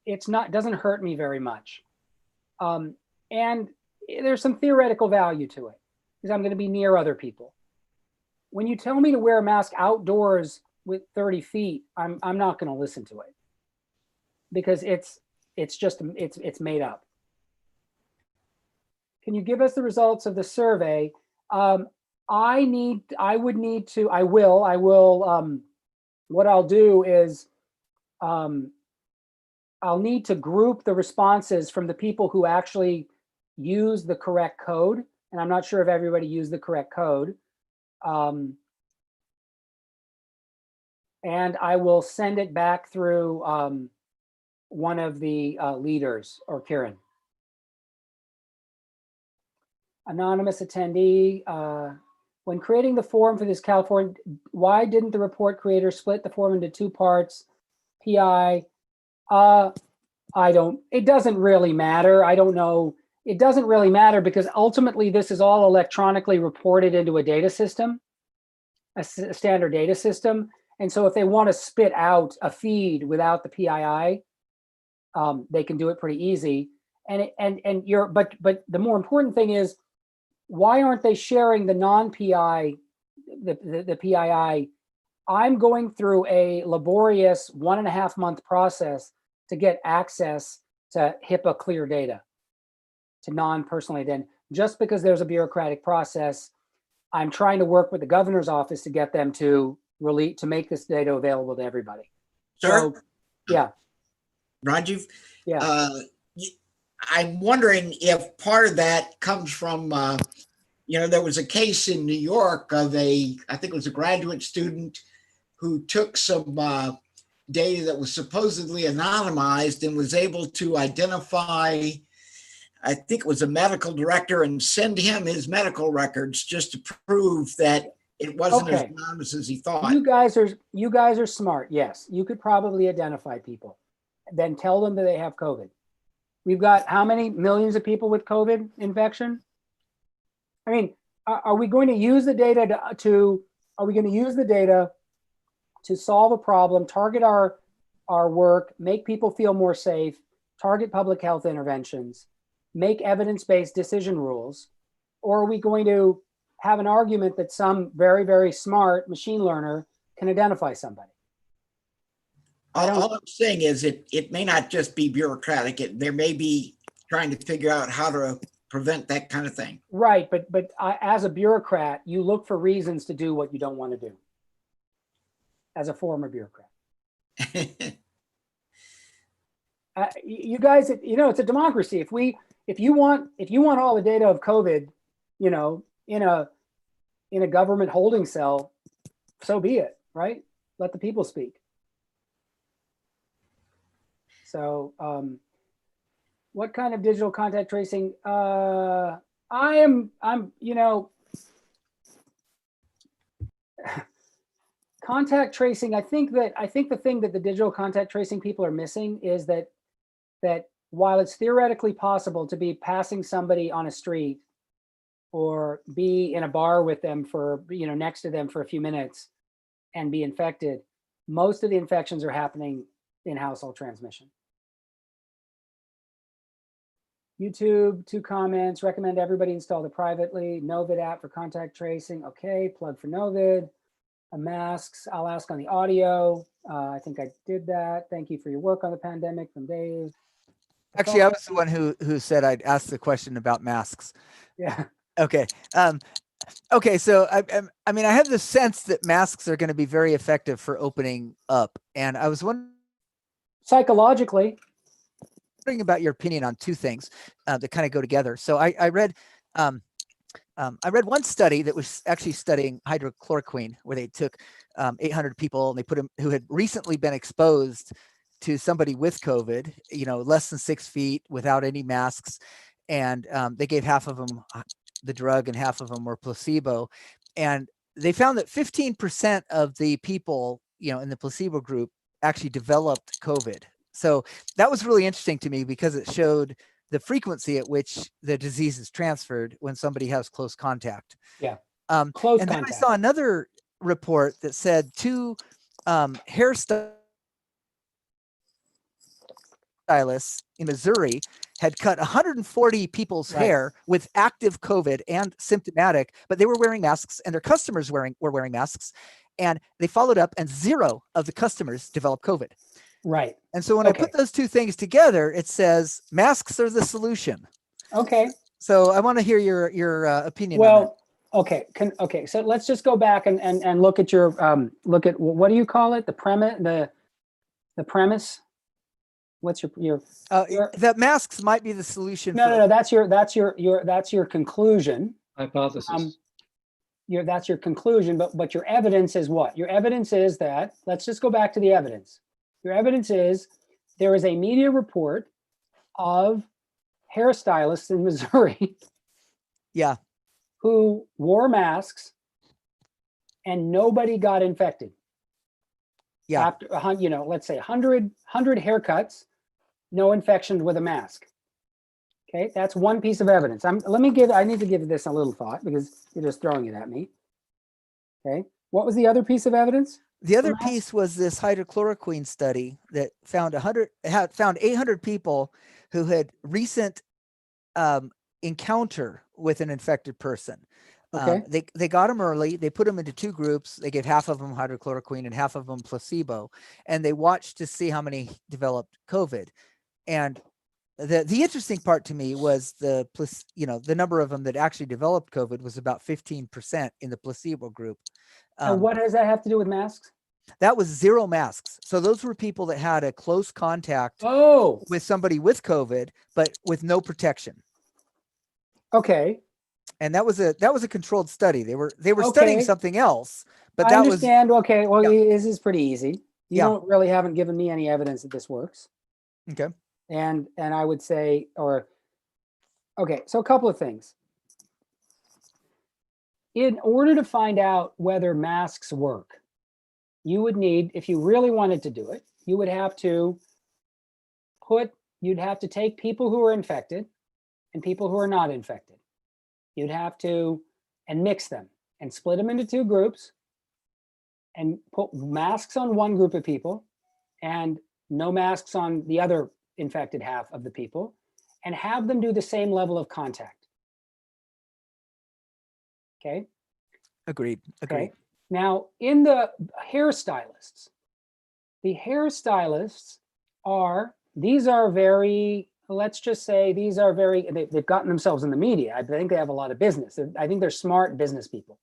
Doesn't hurt me very much. And there's some theoretical value to it because I'm going to be near other people. When you tell me to wear a mask outdoors with 30 feet, I'm not going to listen to it because it's made up. Can you give us the results of the survey? What I'll do is I'll need to group the responses from the people who actually use the correct code. And I'm not sure if everybody used the correct code. And I will send it back through one of the leaders or Kieran. Anonymous attendee, when creating the form for this California, why didn't the report creator split the form into two parts? PI, it doesn't really matter. I don't know. It doesn't really matter because ultimately this is all electronically reported into a data system, a standard data system. And so if they want to spit out a feed without the PII, they can do it pretty easy. But the more important thing is, why aren't they sharing the non-PI, the PII? I'm going through a laborious 1.5 month process to get access to HIPAA clear data, to non-personally identified. Just because there's a bureaucratic process, I'm trying to work with the governor's office to get them to make this data available to everybody. Sir? So, yeah. Rajiv? Yeah. I'm wondering if part of that comes from, there was a case in New York of I think it was a graduate student who took some data that was supposedly anonymized and was able to identify, I think it was a medical director, and send him his medical records just to prove that it wasn't as anonymous as he thought. You guys are smart. Yes, you could probably identify people, then tell them that they have COVID. We've got how many millions of people with COVID infection? I mean, are we going to use the data to solve a problem, target our work, make people feel more safe, target public health interventions, make evidence-based decision rules? Or are we going to have an argument that some very, very smart machine learner can identify somebody? All I'm saying is it may not just be bureaucratic. There may be trying to figure out how to prevent that kind of thing. Right, but as a bureaucrat, you look for reasons to do what you don't want to do. As a former bureaucrat. You guys, it's a democracy. If you want all the data of COVID, in a government holding cell, so be it, right? Let the people speak. So, what kind of digital contact tracing? Contact tracing, I think the thing that the digital contact tracing people are missing is that while it's theoretically possible to be passing somebody on a street or be in a bar with them for, next to them for a few minutes and be infected, most of the infections are happening in household transmission. YouTube, 2 comments, recommend everybody install the privately Novid app for contact tracing. Okay, plug for Novid. Masks, I'll ask on the audio. I think I did that. Thank you for your work on the pandemic from Dave. Actually, I was the one who said I'd ask the question about masks. Yeah. Okay. Okay. So I mean, I have the sense that masks are going to be very effective for opening up, and I was wondering Psychologically, about your opinion on two things that kind of go together. So I read one study that was actually studying hydrochloroquine, where they took 800 people and they put them who had recently been exposed to somebody with COVID, less than 6 feet without any masks. And they gave half of them the drug and half of them were placebo. And they found that 15% of the people, in the placebo group actually developed COVID. So that was really interesting to me because it showed the frequency at which the disease is transferred when somebody has close contact. Yeah. Close and contact. Then I saw another report that said 2 hairstylists in Missouri had cut 140 people's hair with active COVID and symptomatic, but they were wearing masks and their customers were wearing masks. And they followed up and 0 of the customers developed COVID. Right. And so when I put those two things together, it says masks are the solution. Okay. So I want to hear your opinion. Well, on that. Okay. So let's just go back and look at your look at what do you call it? The premise. What's your that masks might be the solution? No. That's your conclusion. Hypothesis. That's your conclusion. But your evidence is what? Your evidence is that, let's just go back to the evidence. Your evidence is there is a media report of hairstylists in Missouri. Yeah. Who wore masks and nobody got infected. Yeah. After, let's say 100 haircuts, no infection with a mask. Okay, that's one piece of evidence. I need to give this a little thought because you're just throwing it at me. Okay, what was the other piece of evidence? The other piece was this hydrochloroquine study that found 800 people who had recent encounter with an infected person. Okay. They got them early. They put them into 2 groups. They gave half of them hydrochloroquine and half of them placebo, and they watched to see how many developed COVID. And the interesting part to me was the number of them that actually developed COVID was about 15% in the placebo group. And what does that have to do with masks? That was 0 masks. So those were people that had a close contact with somebody with COVID, but with no protection. Okay. And that was a controlled study. They were studying something else, but that was. I understand. Okay. Well, this is pretty easy. You haven't given me any evidence that this works. Okay. And I would say, so a couple of things. In order to find out whether masks work, you would need, if you really wanted to do it, you'd have to take people who are infected and people who are not infected. You'd have to, and mix them and split them into 2 groups and put masks on one group of people and no masks on the other infected half of the people and have them do the same level of contact. Okay. Agreed. Okay. Now, in the hairstylists these are very, let's just say they've gotten themselves in the media. I think they have a lot of business. I think they're smart business people.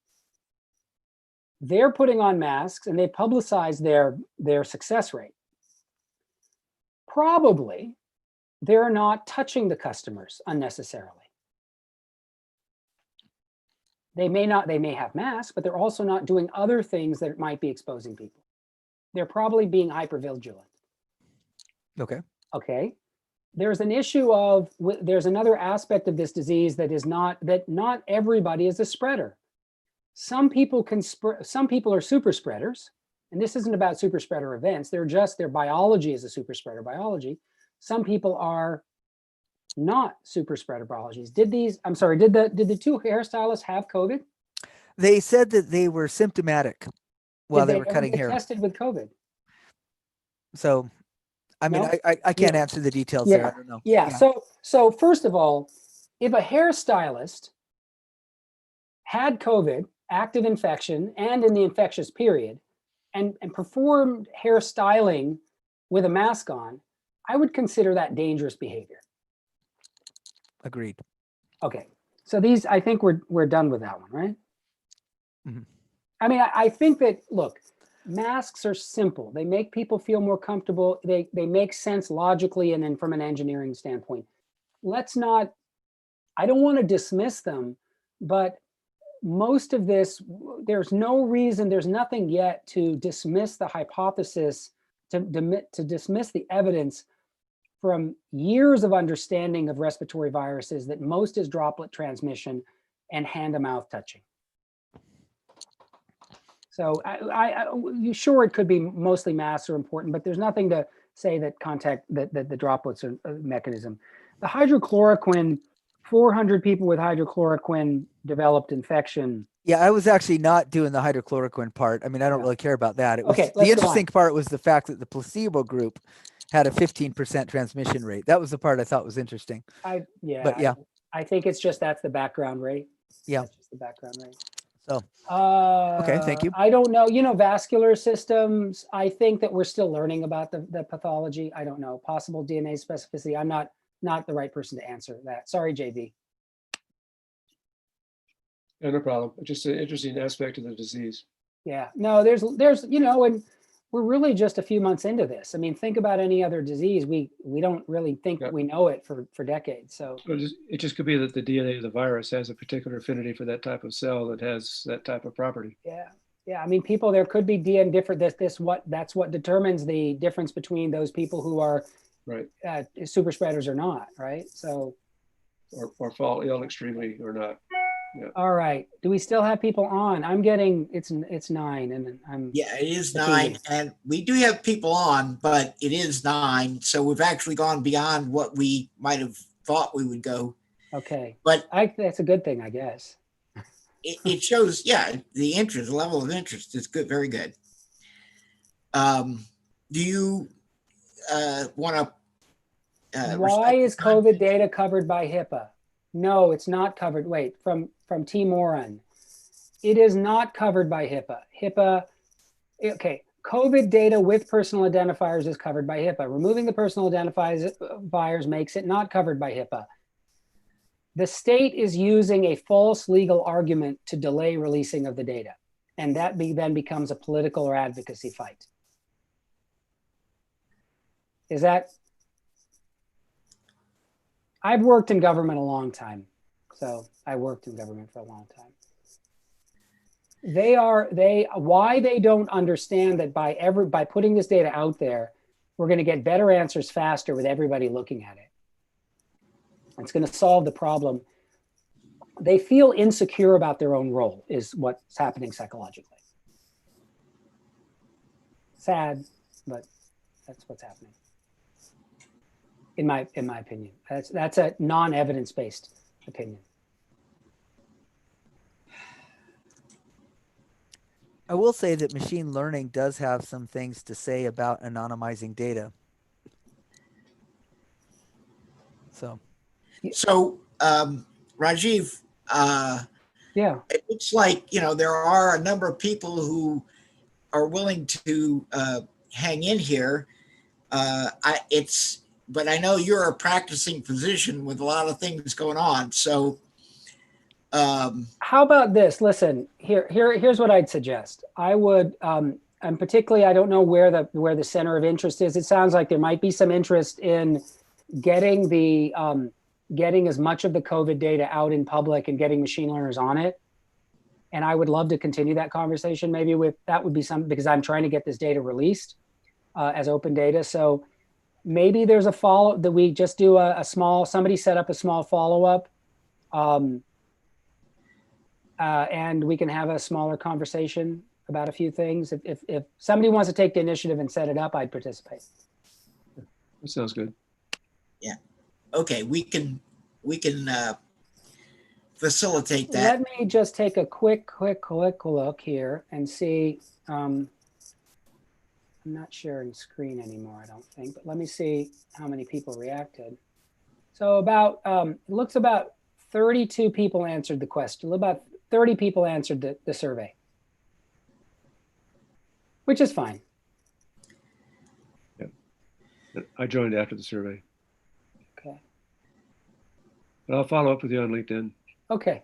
They're putting on masks and they publicize their success rate. Probably they're not touching the customers unnecessarily. They may have masks, but they're also not doing other things that might be exposing people. They're probably being hypervigilant. Okay. Okay. There's an issue of, there's another aspect of this disease that not everybody is a spreader. Some people are super spreaders, and this isn't about super spreader events. Their biology is a super spreader biology. Some people are not super spreader biologies. Did the 2 hairstylists have COVID? They said that they were symptomatic while they were cutting hair. Tested with COVID. So, I mean, I can't answer the details there. I don't know. Yeah. So first of all, if a hairstylist had COVID, active infection, and in the infectious period, and performed hairstyling with a mask on, I would consider that dangerous behavior. Agreed. Okay. So these, I think we're done with that one, right? Mhm. I mean, I think that, look, masks are simple. They make people feel more comfortable. They make sense logically and then from an engineering standpoint. Let's not, I don't want to dismiss them, but most of this, there's no reason, there's nothing yet to dismiss the hypothesis, to dismiss the evidence from years of understanding of respiratory viruses that most is droplet transmission and hand-to-mouth touching. So you sure it could be mostly masks are important, but there's nothing to say that the droplets are a mechanism. The hydrochloroquine, 400 people with hydrochloroquine developed infection. Yeah, I was actually not doing the hydrochloroquine part. I mean, I don't Yeah. really care about that. It was Okay, the let's go interesting on. part was the fact that the placebo group had a 15% transmission rate. That was the part I thought was interesting. But yeah. I think it's just that's the background rate. Yeah. That's just the background rate. So okay, thank you. I don't know. Vascular systems. I think that we're still learning about the pathology. I don't know. Possible DNA specificity. I'm not the right person to answer that. Sorry, JB. Yeah, no problem. Just an interesting aspect of the disease. Yeah. No, there's and we're really just a few months into this. I mean, think about any other disease. We don't really think we know it for decades. So it just could be that the DNA of the virus has a particular affinity for that type of cell that has that type of property. Yeah. Yeah. I mean, there could be DNA different. That's what determines the difference between those people who are right super spreaders or not. Right. So or fall ill extremely or not. Yeah. All right. Do we still have people on? I'm getting it's 9 and I'm it is 9 and we do have people on, but it is 9. So we've actually gone beyond what we might have thought we would go. Okay. But that's a good thing, I guess. It shows, the interest, the level of interest is good, very good. Do you want to why is COVID data covered by HIPAA? No, it's not covered. Wait, from T. Moran. It is not covered by HIPAA. Okay, COVID data with personal identifiers is covered by HIPAA. Removing the personal identifiers makes it not covered by HIPAA. The state is using a false legal argument to delay releasing of the data. And that then becomes a political or advocacy fight. Is that? I've worked in government a long time. So I worked in government for a long time. Why they don't understand that by putting this data out there, we're going to get better answers faster with everybody looking at it. It's going to solve the problem. They feel insecure about their own role is what's happening psychologically. Sad, but that's what's happening. In my opinion, that's a non-evidence-based opinion. I will say that machine learning does have some things to say about anonymizing data. So Rajiv, it looks like there are a number of people who are willing to hang in here. But I know you're a practicing physician with a lot of things going on. So how about this? Listen, here's what I'd suggest. I would, and particularly, I don't know where the center of interest is. It sounds like there might be some interest in getting as much of the COVID data out in public and getting machine learners on it. And I would love to continue that conversation. Maybe that would be because I'm trying to get this data released as open data. So maybe there's a follow that we just do somebody set up a small follow-up. And we can have a smaller conversation about a few things. If somebody wants to take the initiative and set it up, I'd participate. That sounds good. Yeah. Okay, we can facilitate that. Let me just take a quick look here and see. I'm not sharing screen anymore, I don't think, but let me see how many people reacted. So it looks about 32 people answered the question. About 30 people answered the survey, which is fine. Yeah, I joined after the survey. Okay. But I'll follow up with you on LinkedIn. Okay.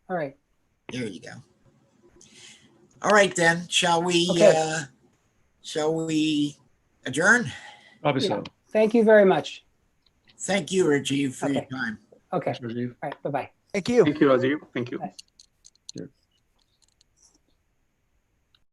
All right. There you go. All right, then, shall we adjourn? Probably Yeah. so. Thank you very much. Thank you, Rajiv, for your Okay. time. Okay. Thanks, Rajiv. All right. Bye-bye. Thank you. Thank you, Rajiv. Thank you. Bye.